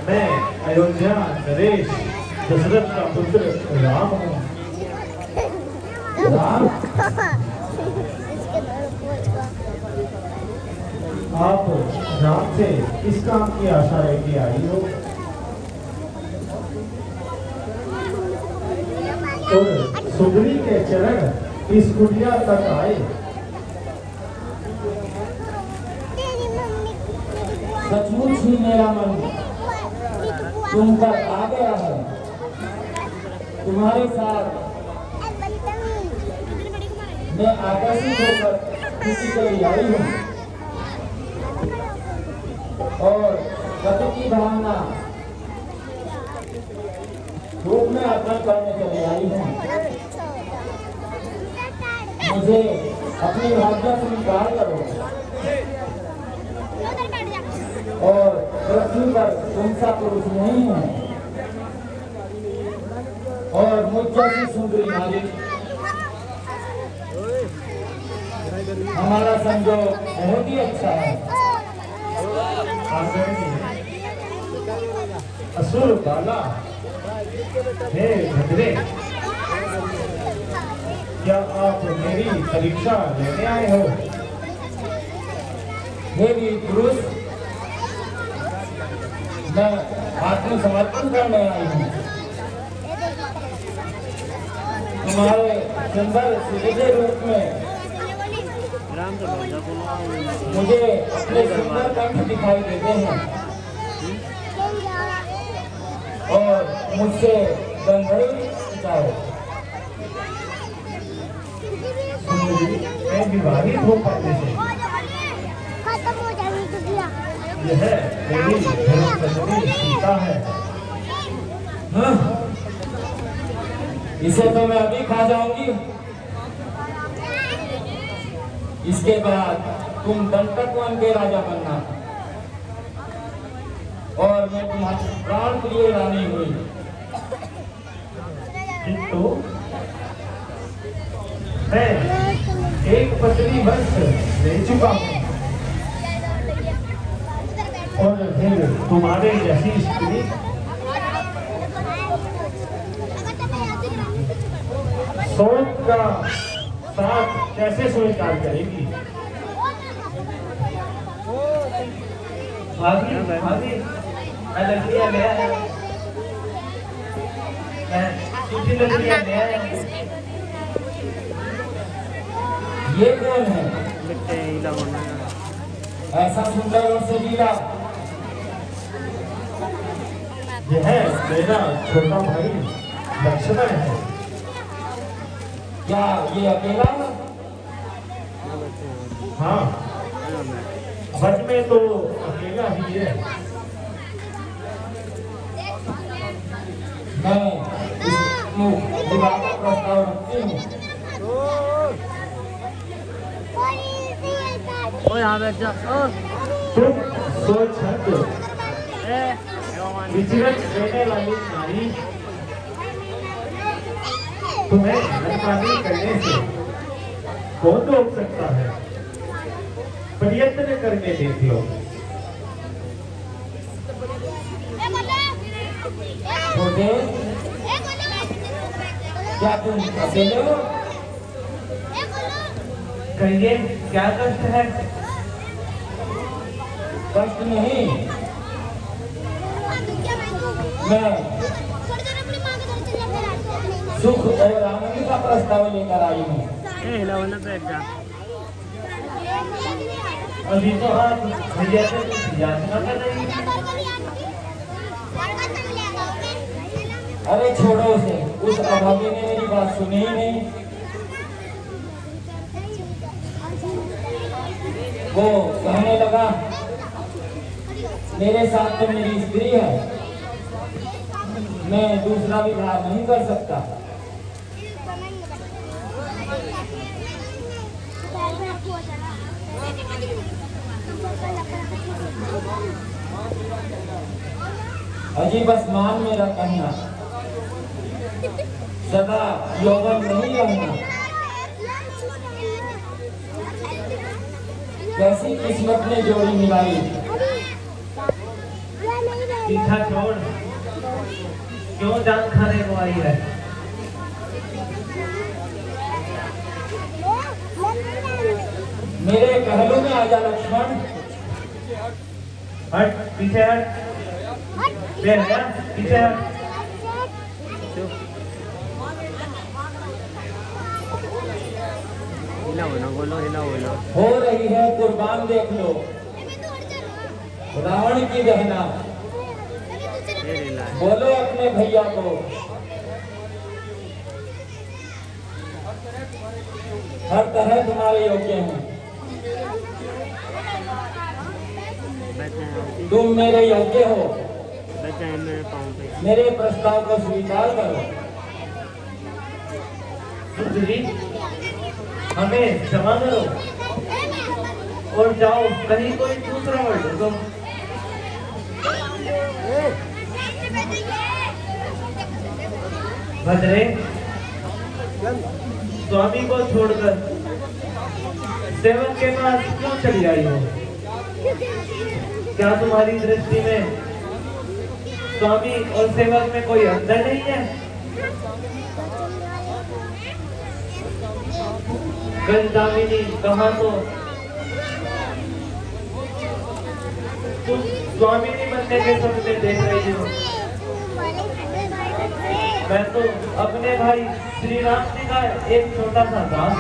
मैं अयोध्या नरेश दशरथ का पुत्र राम हूँ। राम, आप राम से किस काम की आशा लेके आई हो और सुंदरी के चरण इस कुटिया तक आए? सचमुच ही मेरा मन तुम पर आ गया है। तुम्हारे साथ मैं आकर्षित होकर किसी के लिए आई हूँ और गति की भावना धूप में अर्पण करने चले आई हूँ। मुझे अपनी आज्ञा स्वीकार करो और पृथ्वी पर तुम सा पुरुष नहीं है और मुझ जैसी सुंदरी नारी। हमारा संजोग बहुत ही अच्छा है। असुर बाला, हे भद्रे, क्या आप मेरी परीक्षा लेने आए हो? हे वीर पुरुष, मैं आत्मसमर्पण करने आई हूँ। तुम्हारे सुंदर सुलझे रूप में मुझे अपने सुंदर कंठ दिखाई देते हैं और मुझसे गंधर्व जाओ। सुंदरी, मैं विवाहित हो पाने से खत्म हो जाएगी दुनिया। यह मेरी धर्मपत्नी सीता है। हाँ? इसे तो मैं अभी खा जाऊंगी। इसके बाद तुम दंतक वन के राजा बनना और मैं तुम्हारी प्राण प्रिय रानी हुई। किंतु मैं एक पत्नी वंश ले चुका हूँ और फिर तुम्हारे जैसी स्त्री सोच का साथ कैसे स्वीकार करेगी? भाभी, भाभी, मैं लकड़ियाँ ले आया। मैं सूखी लकड़ियाँ ले आया। ये कौन है? ऐसा सुंदर और सजीला। यह मेरा छोटा भाई लक्ष्मण है। क्या ये अकेला है? हाँ, वन में तो अकेला ही है। मैं इसको विवाह का प्रस्ताव रखती हूँ। ओ यहाँ बैठ जा। तुम स्वच्छंद विचरण देने वाली नारी, तुम्हें धनपानी करने से कौन रोक सकता है? प्रयत्न करने देती हो। छोटे, क्या तुम अकेले हो? कहिए क्या कष्ट है? कष्ट नहीं, मैं सुख और आनंद का प्रस्ताव लेकर आई हूँ। हिलावना बैठ जा। अभी तो आप भैया से कुछ याचना कर रही हैं। अरे छोड़ो उसे, उस अभागी ने मेरी बात सुनी ही नहीं। वो कहने लगा मेरे साथ तो मेरी स्त्री है, मैं दूसरा विवाह नहीं कर सकता। अजी बस मान मेरा कहना, सदा यौवन नहीं रहना। कैसी किस्मत ने जोड़ी मिलाई। पीछा छोड़, क्यों जान खाने को आई है? मेरे पहलू में आजा लक्ष्मण। हट, पीछे हट। ले आया, पीछे हट। हिलावना बोलो, हिलावना। हो रही है कुर्बान देख लो, रावण की बहना। बोलो अपने भैया को, हर तरह तुम्हारे योग्य हैं। बैठे हैं। तुम मेरे यज्ञ हो, बच्चा है मेरे पाँव पे। मेरे प्रस्ताव को स्वीकार करो। सुंदरी, हमें क्षमा करो और जाओ कहीं कोई दूसरा वर ढूंढो। भद्रे, स्वामी को छोड़कर सेवक के पास क्यों चली आई हो? क्या तुम्हारी दृष्टि में स्वामी और सेवक में कोई अंतर नहीं है? गंजामिनी कहा तो तुम स्वामिनी बनने के सपने देख रही हो। मैं तो अपने भाई श्री राम जी का एक छोटा सा दास,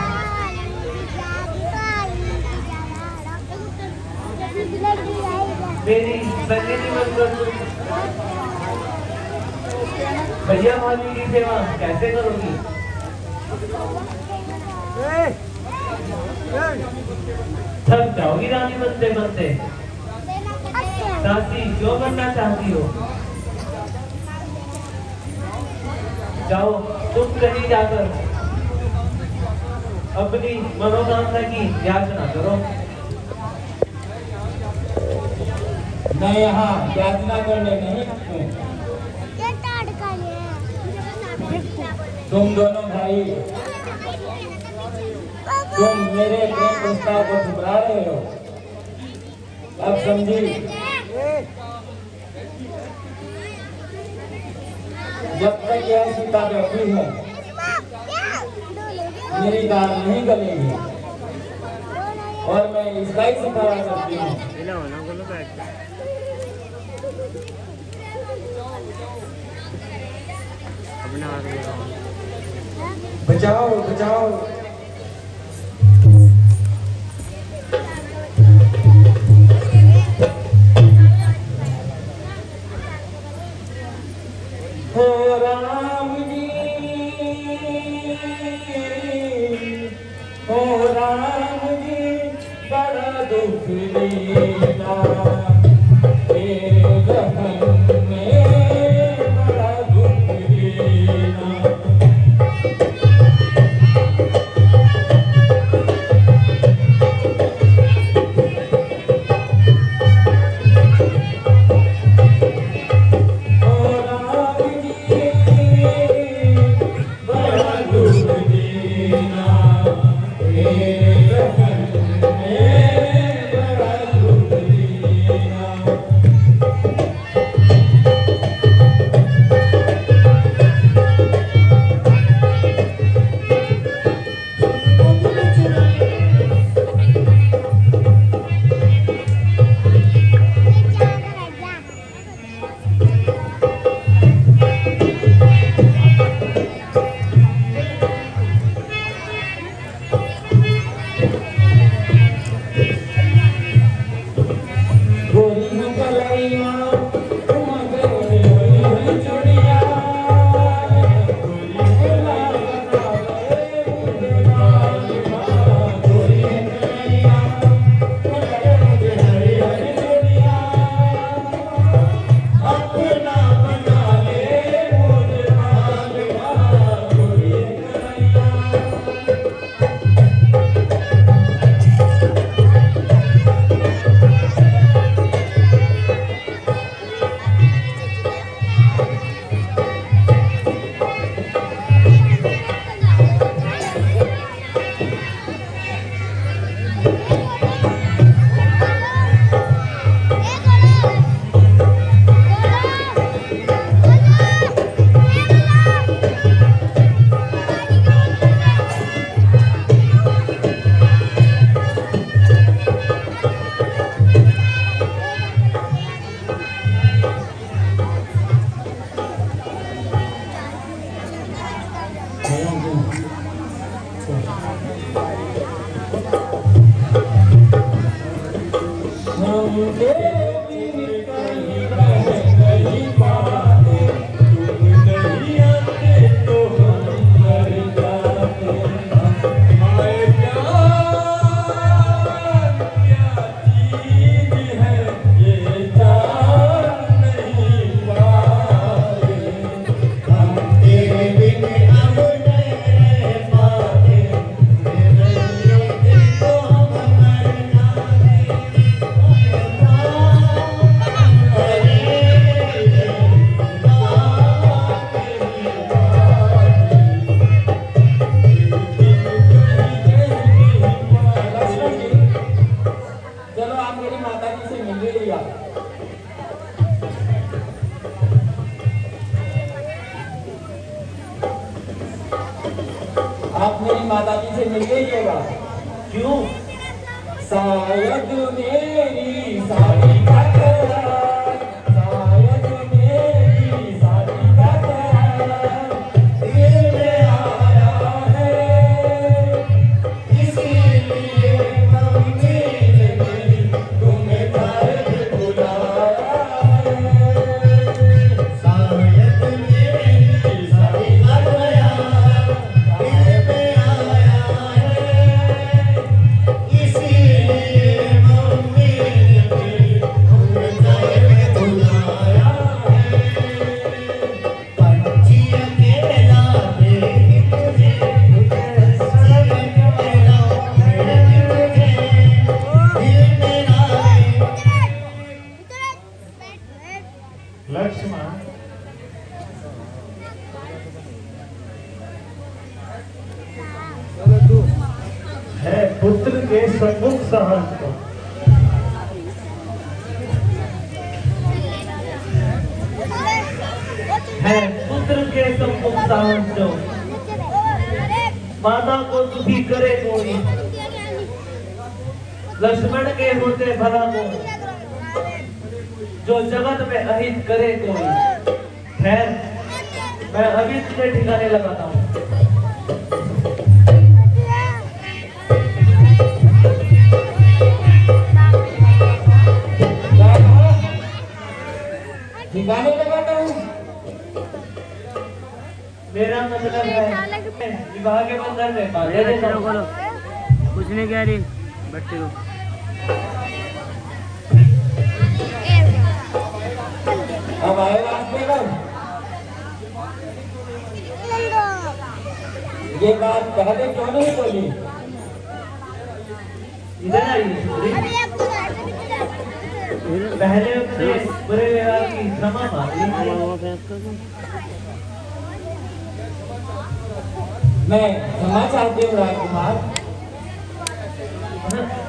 मेरी संगिनी बनकर तुम भैया भाभी की सेवा कैसे करोगी? थक जाओगी रानी बनते बनते। दासी क्यों बनना चाहती हो? जाओ तुम कहीं जाकर अपनी मनोकामना की याचना करो। मैं यहाँ याचना करने नहीं हूँ। तुम दोनों भाई, तुम मेरे प्रेम प्रस्ताव को ठुकरा रहे हो। अब समझी, जब तक यह सीता बैठी है मेरी दाल नहीं गलेगी और मैं इसका ही सफाया करती हूँ। बचाओ बचाओ। हो राम जी, हो राम जी, बड़ा दुख देना हे रहन में, बड़ा दुख देना। आप मेरी माता जी से मिल लीजिएगा। क्यों? शायद मेरी साड़ी का करार, शायद मेरी साड़ी का करार दिल में आया है, इसीलिए मम्मी ने तुम्हें घर बुलाया है। शायद मेरी साड़ी का करार दिल में आया है, इसीलिए मम्मी ने तुम्हें घर बुलाया है। पंछी अकेला देख तुझे, पंछी अकेला देख तुझे, दिल मेरा लक्ष्मण है पुत्र के सम्मुख सहस्त्र, है पुत्र के सम्मुख सहस्त्र, माता को दुखी करे कोई, लक्ष्मण के होते भला कोई, जो जगत में अहित करे कोई। खैर, मैं अभी तुझे ठिकाने लगाता हूँ। ठिकाने लगाता हूँ। मेरा मतलब है विवाह के बंधन में बांधे देता हूँ। कुछ नहीं कह रही, बच्चे को अब आएगा आपके घर। ये बात पहले क्यों नहीं बोली? इधर आइए। पहले अपने बुरे व्यवहार की क्षमा मांगी। मैं क्षमा चाहती हूँ राजकुमार।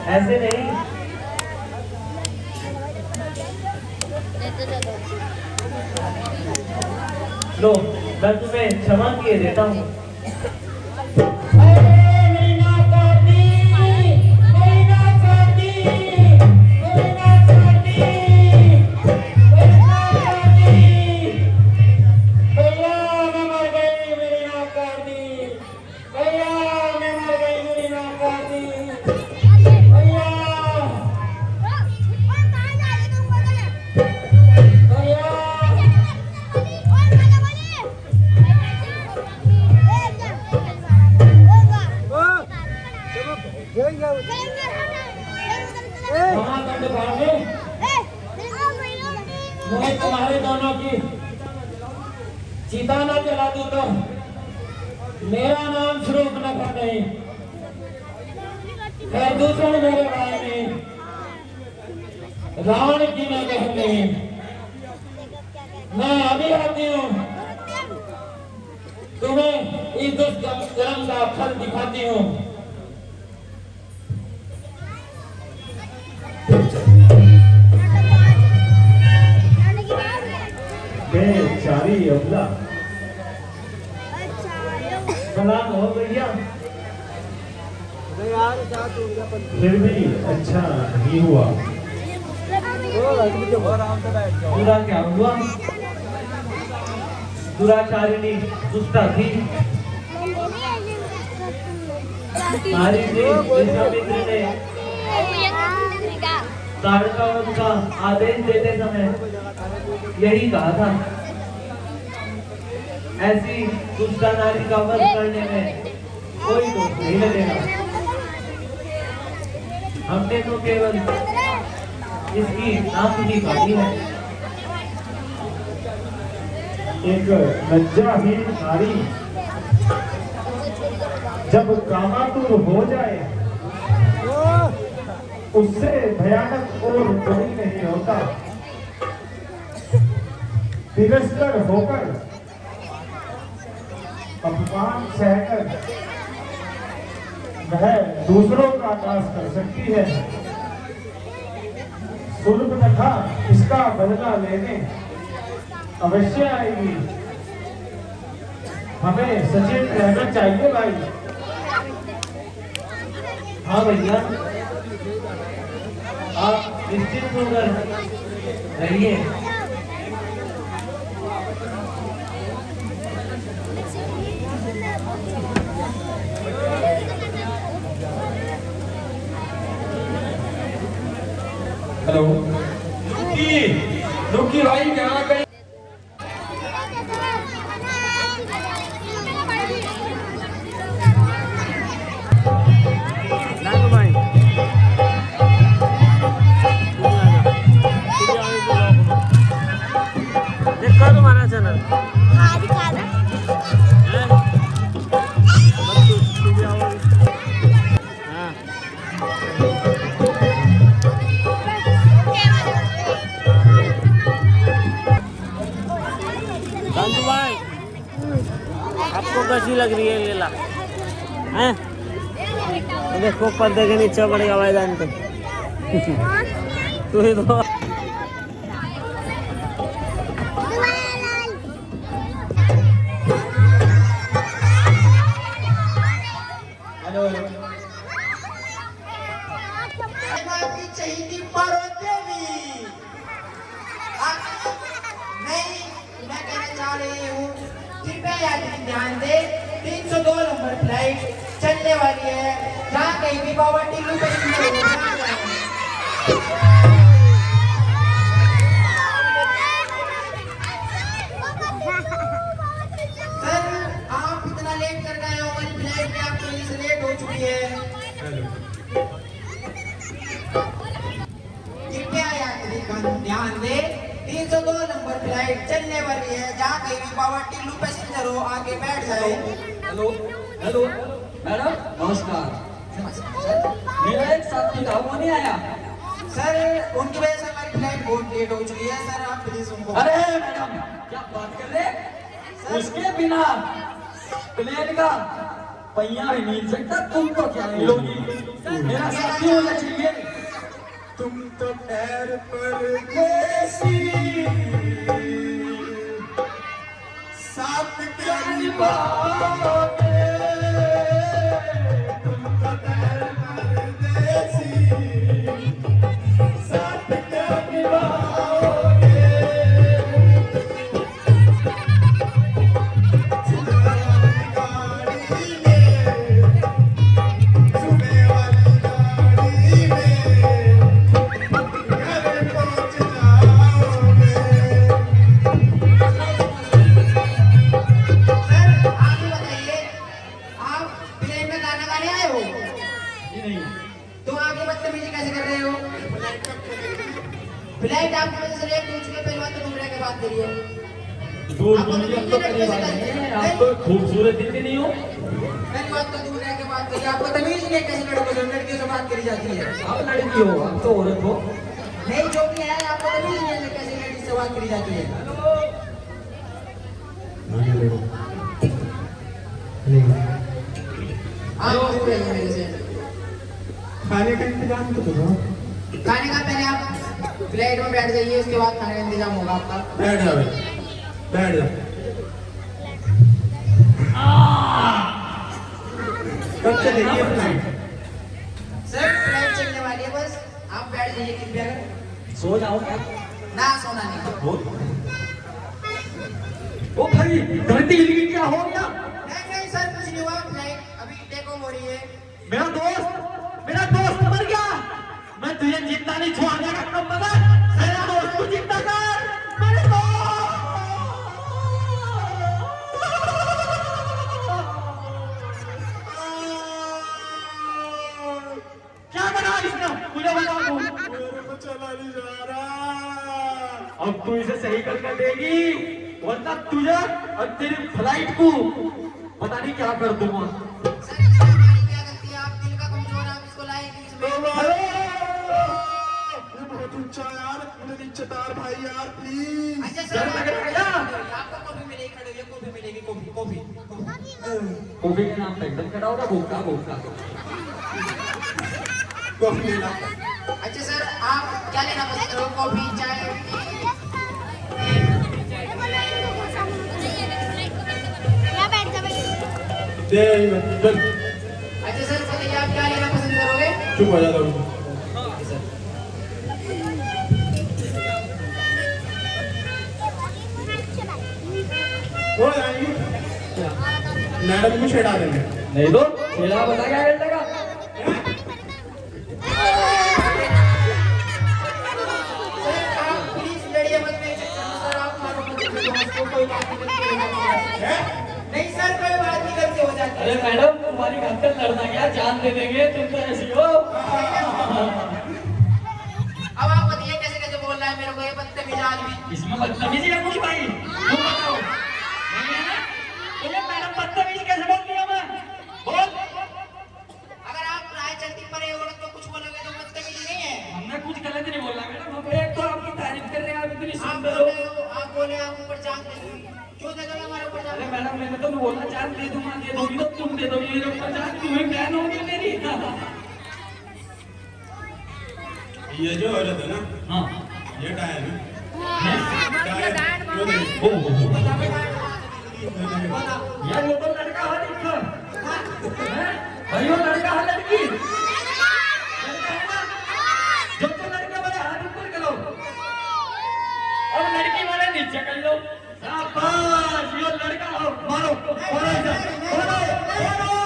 ऐसे नहीं, लो मैं तुम्हें क्षमा किए देता हूँ। मैं तुम्हारे दोनों की चिता न जला दूं तो मेरा नाम शूर्पणखा नहीं, खैर दूसरे मेरे भाई नहीं, रावण की मैं बहन नहीं। मैं अभी आती हूँ, तुम्हें इस दुष्कर्म का फल दिखाती हूँ। बेचारी अबला, सलाम हो भैया। फिर भी अच्छा नहीं हुआ। बुरा क्या हुआ? दुराचारिणी दुष्टा थी, नारी थी। विश्वामित्र ने ताड़कावध का आदेश देते समय यही कहा था, ऐसी दुष्टा नारी का वध करने में कोई दोष नहीं लगेगा। हमने तो केवल इसकी नाक ही काटी है। एक लज्जाहीन नारी जब कामातुर हो जाए, उससे भयानक और कोई नहीं होता। तिरस्कर होकर, अपमान सहकर वह दूसरों का नाश कर सकती है। शूर्पणखा इसका बदला लेने अवश्य आएगी। हमें सचेत रहना चाहिए भाई। हाँ भैया, आप निश्चित होकर रहिए। हेलो रुकी भाई यहाँ कहीं नानू भाई देखो तुम्हारा चैनल हाँ दिखा दो। संतु भाई आपको कैसी लग रही है लीला हैं? देखो पर्दे के नीचे पड़ेगा भाईजान तो तू ही तो आपकी चहेती पार्वती नहीं, मैं कहना चाह रही हूँ कृपया यात्री ध्यान दे 302 नंबर फ्लाइट चलने वाली है, जहाँ कहीं भी बाबा टिल्लू पैसेंजर हो ना जाए। सर आप इतना लेट कर गए हो, हमारी फ्लाइट भी आपकी वजह से लेट हो चुकी है। कृपया यात्री ध्यान दे 302 नंबर फ्लाइट चलने वाली है, जहाँ कहीं भी बाबा टिल्लू पैसेंजर हो आके बैठ जाए। हेलो हेलो मैडम नमस्कार। मेरा एक साथी था, वो नहीं आया। सर उनकी वजह से हमारी फ्लाइट बहुत लेट हो चुकी है, सर आप प्लीज उनको। अरे मैडम क्या बात कर रहे, उसके बिना प्लेन का पहिया भी नहीं हिल सकता, तुम तो क्या हिलोगी। मेरा साथी होना चाहिए। तुम तो पैर पर कैसी साथ क्या निभाओगे, तुम तो पैर पर कैसी साथ क्या निभाओगे। सुबह वाली गाड़ी में घर पहुंच जाओगे। सर आप ही बताइए, आप प्लेन में गाना गाने आए हो तो आप ये बदतमीजी कैसे कर रहे हो? फ्लाइट आपकी वजह से लेट हो चुकी है, पहली बात तो दूसरे के बात करिए। दूर दूर अब तो करीब आ गए हैं, आप तो खूबसूरत इतनी नहीं हो। पहली बात तो दूसरे के बात करिए, आपको तमीज नहीं है कैसे लड़कियों से बात करी जाती है। आप लड़की हो, आप तो औरत हो। नहीं जो भी है, आपको तमीज नहीं है कैसे लेडीज से बात करी जाती है। आप दूर रहिए मेरे से। खाने का इंतजाम तो करो। खाने का पहले आप फ्लाइट में बैठ जाइए, उसके बाद खाने का इंतजाम होगा आपका। बैठ जाओ, बैठ जाओ। कब चलेगी फ्लाइट? सर फ्लाइट चलने वाली है, बस आप बैठ जाइए कृपया कर। सो जाओ क्या? ना सोना नहीं। ओ भाई धरती हिल गई, क्या हो गया? नहीं सर कुछ नहीं हुआ, फ्लाइट अभी टेक ऑफ हो रही है। मेरा दोस्त मर गया। मैं तुझे जिंदा नहीं छोड़ने का कम बना। मेरा दोस्त को जिंदा कर, मेरे दोस्त। क्या बना इसने, मुझे बता दो। मेरे को चला नहीं जा रहा। अब तू इसे सही करके देगी, वरना तुझे और तेरी फ्लाइट को पता नहीं क्या कर दूंगा। सर इससे हमारी क्या गलती है? आप दिल का कमजोर, आप इसको लाए बीच में। ये बहुत ऊंचा यार, मुझे नीचे तार भाई यार प्लीज। अच्छा डर सर लग रहा है क्या? आपको कॉफी मिलेगी, खड़े होइए, कॉफी मिलेगी, कॉफी। कॉफी के नाम पे एकदम खड़ा होगा, भूखा भूखा। कॉफी लेना। अच्छा सर आप क्या लेना पसंद करो, कॉफी चाय? यहाँ बैठ जा भाई। दे चल। अच्छा सर बताइए आप क्या लेना पसंद करोगे? चुप हो जाता हूँ। मैडम को छेड़ा देंगे। नहीं तो खेला बता क्या खेलने का। प्लीज लड़िए मत सर, आप मारो मत, कोई बात नहीं सर, कोई बात नहीं, गलती हो जाती है। अरे मैडम तुम्हारी हरकत लड़ना क्या, जान दे देंगे, तुम तो ऐसी हो। अब आप बताइए कैसे कैसे बोल रहा है मेरे को ये बदतमीज आदमी। इसमें बदतमीजी है कुछ भाई, तुम बताओ। ये मैडम बदतमीजी कैसे बोल दिया मैं, बोल। अगर आप राय चलती पर औरत को कुछ बोलोगे तो बदतमीजी नहीं है। हमने कुछ गलत नहीं बोला मैडम, हम एक तो आपकी तारीफ कर रहे हैं, आप इतनी आप सुंदर हो। बोले आप ऊपर जान दे, क्यों दे दोगे हमारे ऊपर अरे जान? मैडम मैंने तो नहीं बोला जान दे दूंगा, दे दोगी तो तुम दे दोगी, ये ऊपर जान तुम्हें बहन होगी मेरी। ये जो औरत है ना, हाँ ये टायर है। यार ये तो लड़का है देखो, भाई वो लड़का है लड़की, लड़का है ना, जो तो लड़के वाले हाथ ऊपर करो और लड़की वाले नीचे कर लो। शाबाश, ये लड़का हो, मारो मारो इसे, मारो मारो।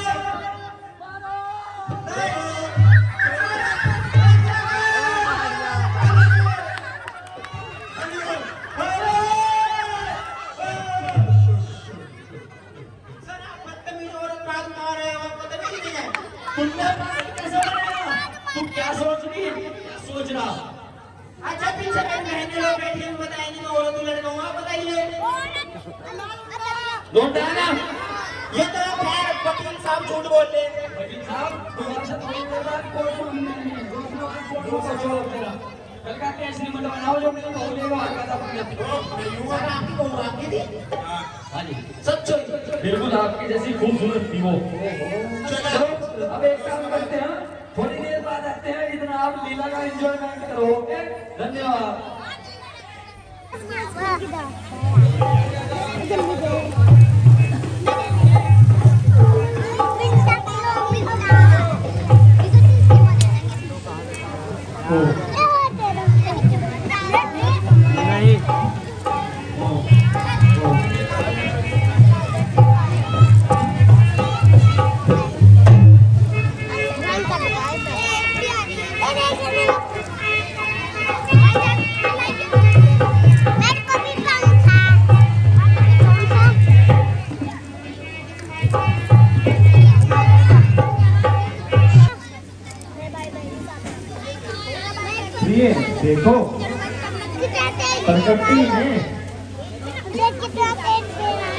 सर आप बदतमीज औरत बात मार रहे हो, आप बदतमीज नहीं है। तुमने बात कैसे बनाया, तुम क्या सोच रही है, क्या सोच रहा। अच्छा पीछे मेरे बहने लोग बैठी हैं, बताएंगे मैं औरत हूँ लड़का हूँ, आप बताइए। लौट आना। ये तो आप है वकील साहब झूठ बोल रहे हैं। वकील साहब तुम्हारे से थोड़ी देर बाद कोर्ट में मिलेंगे, जो सच हो तेरा कल का केस नहीं बनवाओ, जो मैंने बोल दिया आका था अपने। सर आपकी बहू आपकी थी? हाँ जी सच हो, बिल्कुल आपकी जैसी खूबसूरत थी वो। चलो अब एक काम करते हैं, थोड़ी देर बाद आते हैं, इतना आप लीला का एंजॉयमेंट करो। ओके धन्यवाद। नहीं प्रिय देखो, प्रकृति ने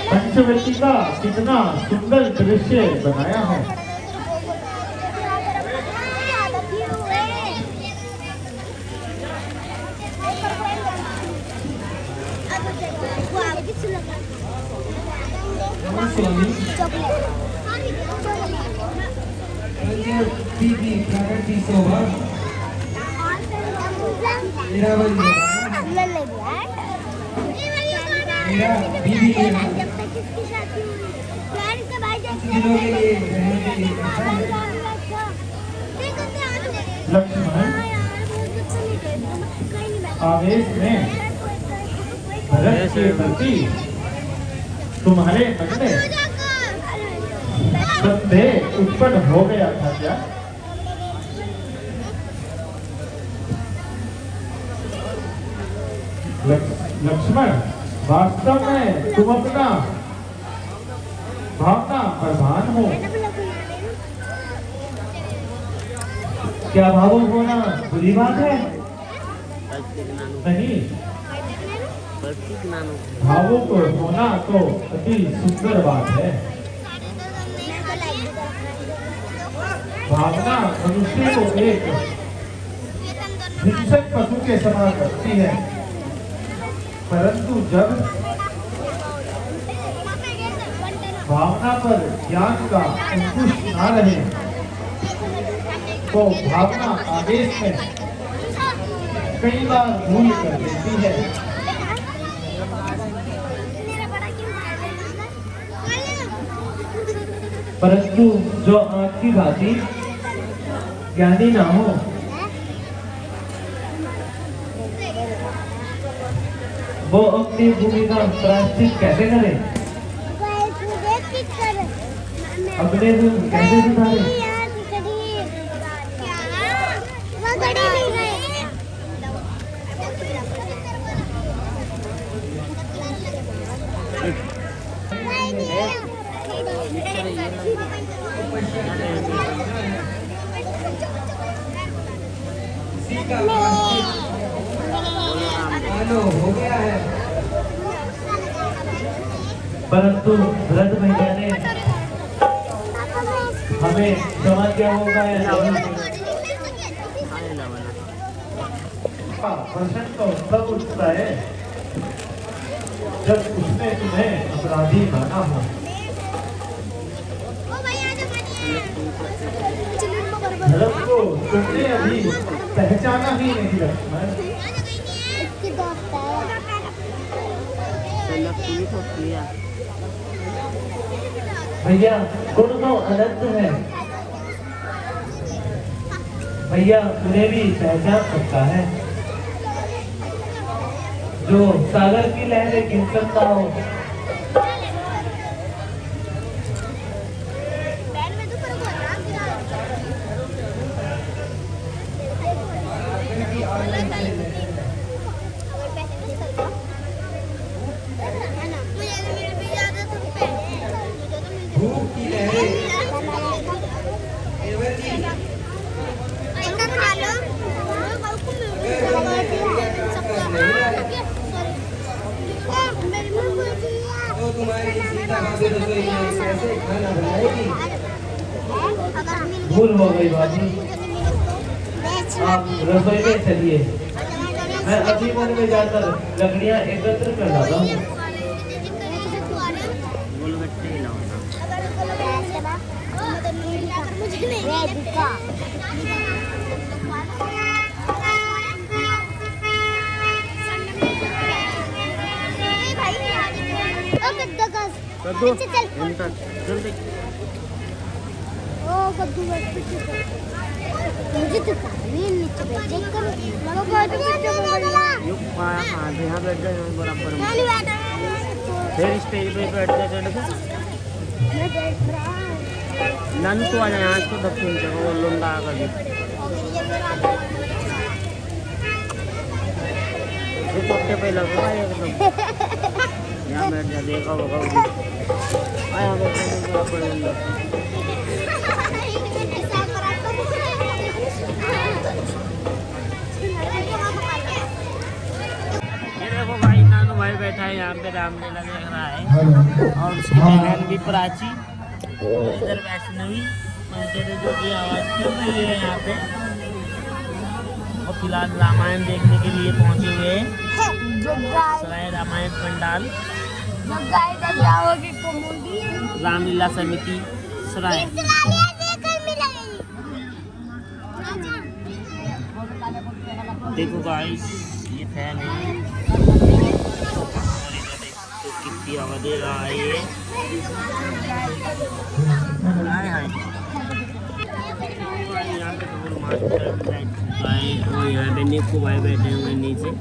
पंचवटी का कितना सुंदर दृश्य बनाया है। दीदी प्रगति शोभा मेरा बंधु मेरा दीदी के दिनों के लिए रहने के लिए लक्ष्मण आवेश में भरत के प्रति तुम्हारे मन में संदेह उत्पन्न हो गया था क्या? लक्ष्मण, वास्तव में तुम अपना भावना प्रधान हो। क्या भावुक होना बुरी बात है? नहीं, भावुक होना तो अति सुंदर बात है। भावना मनुष्य को एक हिंसक पशु के समान करती है, परंतु जब भावना पर ज्ञान का अंकुश न रहे तो भावना आदेश में कई बार भूल कर देती है। परंतु जो आँख की भांति ज्ञानी ना हो। वो अपनी भूमिका प्रायश्चित कैसे करे? अपने गुण कैसे सुधारे? परंतु व्रत भैया ने हमें क्षमा क्या होगा या नहीं? प्रश्न तो तब उठता है जब उसने तुम्हें अपराधी माना हो। धर्म को तुमने अभी पहचाना ही नहीं लक्ष्मण। भैया गुण तो अनंत है। भैया उन्हें भी पहचान सकता है जो सागर की लहरें गिन सकता हो। भूल हो गई बाजी, आप रसोई में चलिए, मैं अभी मन में जाकर लकड़ियां एकत्र कर लाता हूँ। जल्दी मुझे तो नीचे बैठ कर यहाँ बैठ जाए बराबर फिर स्टेज पे बैठ जाए। नन तो आ जाए यहाँ तो दक्षिण से वो लुंडा कर चौथे पे लगा एकदम यहाँ बैठ जा देखा होगा आया देखो भाई नानू भाई बैठा है यहाँ पे रामलीला देख रहा है और उसकी बहन भी प्राची इधर वैष्णवी जो की आवाज चल रही है यहाँ पे और फिलहाल रामायण देखने के लिए पहुँचे हुए हैं सराय रामायण पंडाल रामलीला समिति सराय। देखो गाइस ये फैन है कितनी हवा दे रहा है ये। यहाँ पे ढोल मास्टर और यहाँ पे निक्कू भाई बैठे हुए नीचे।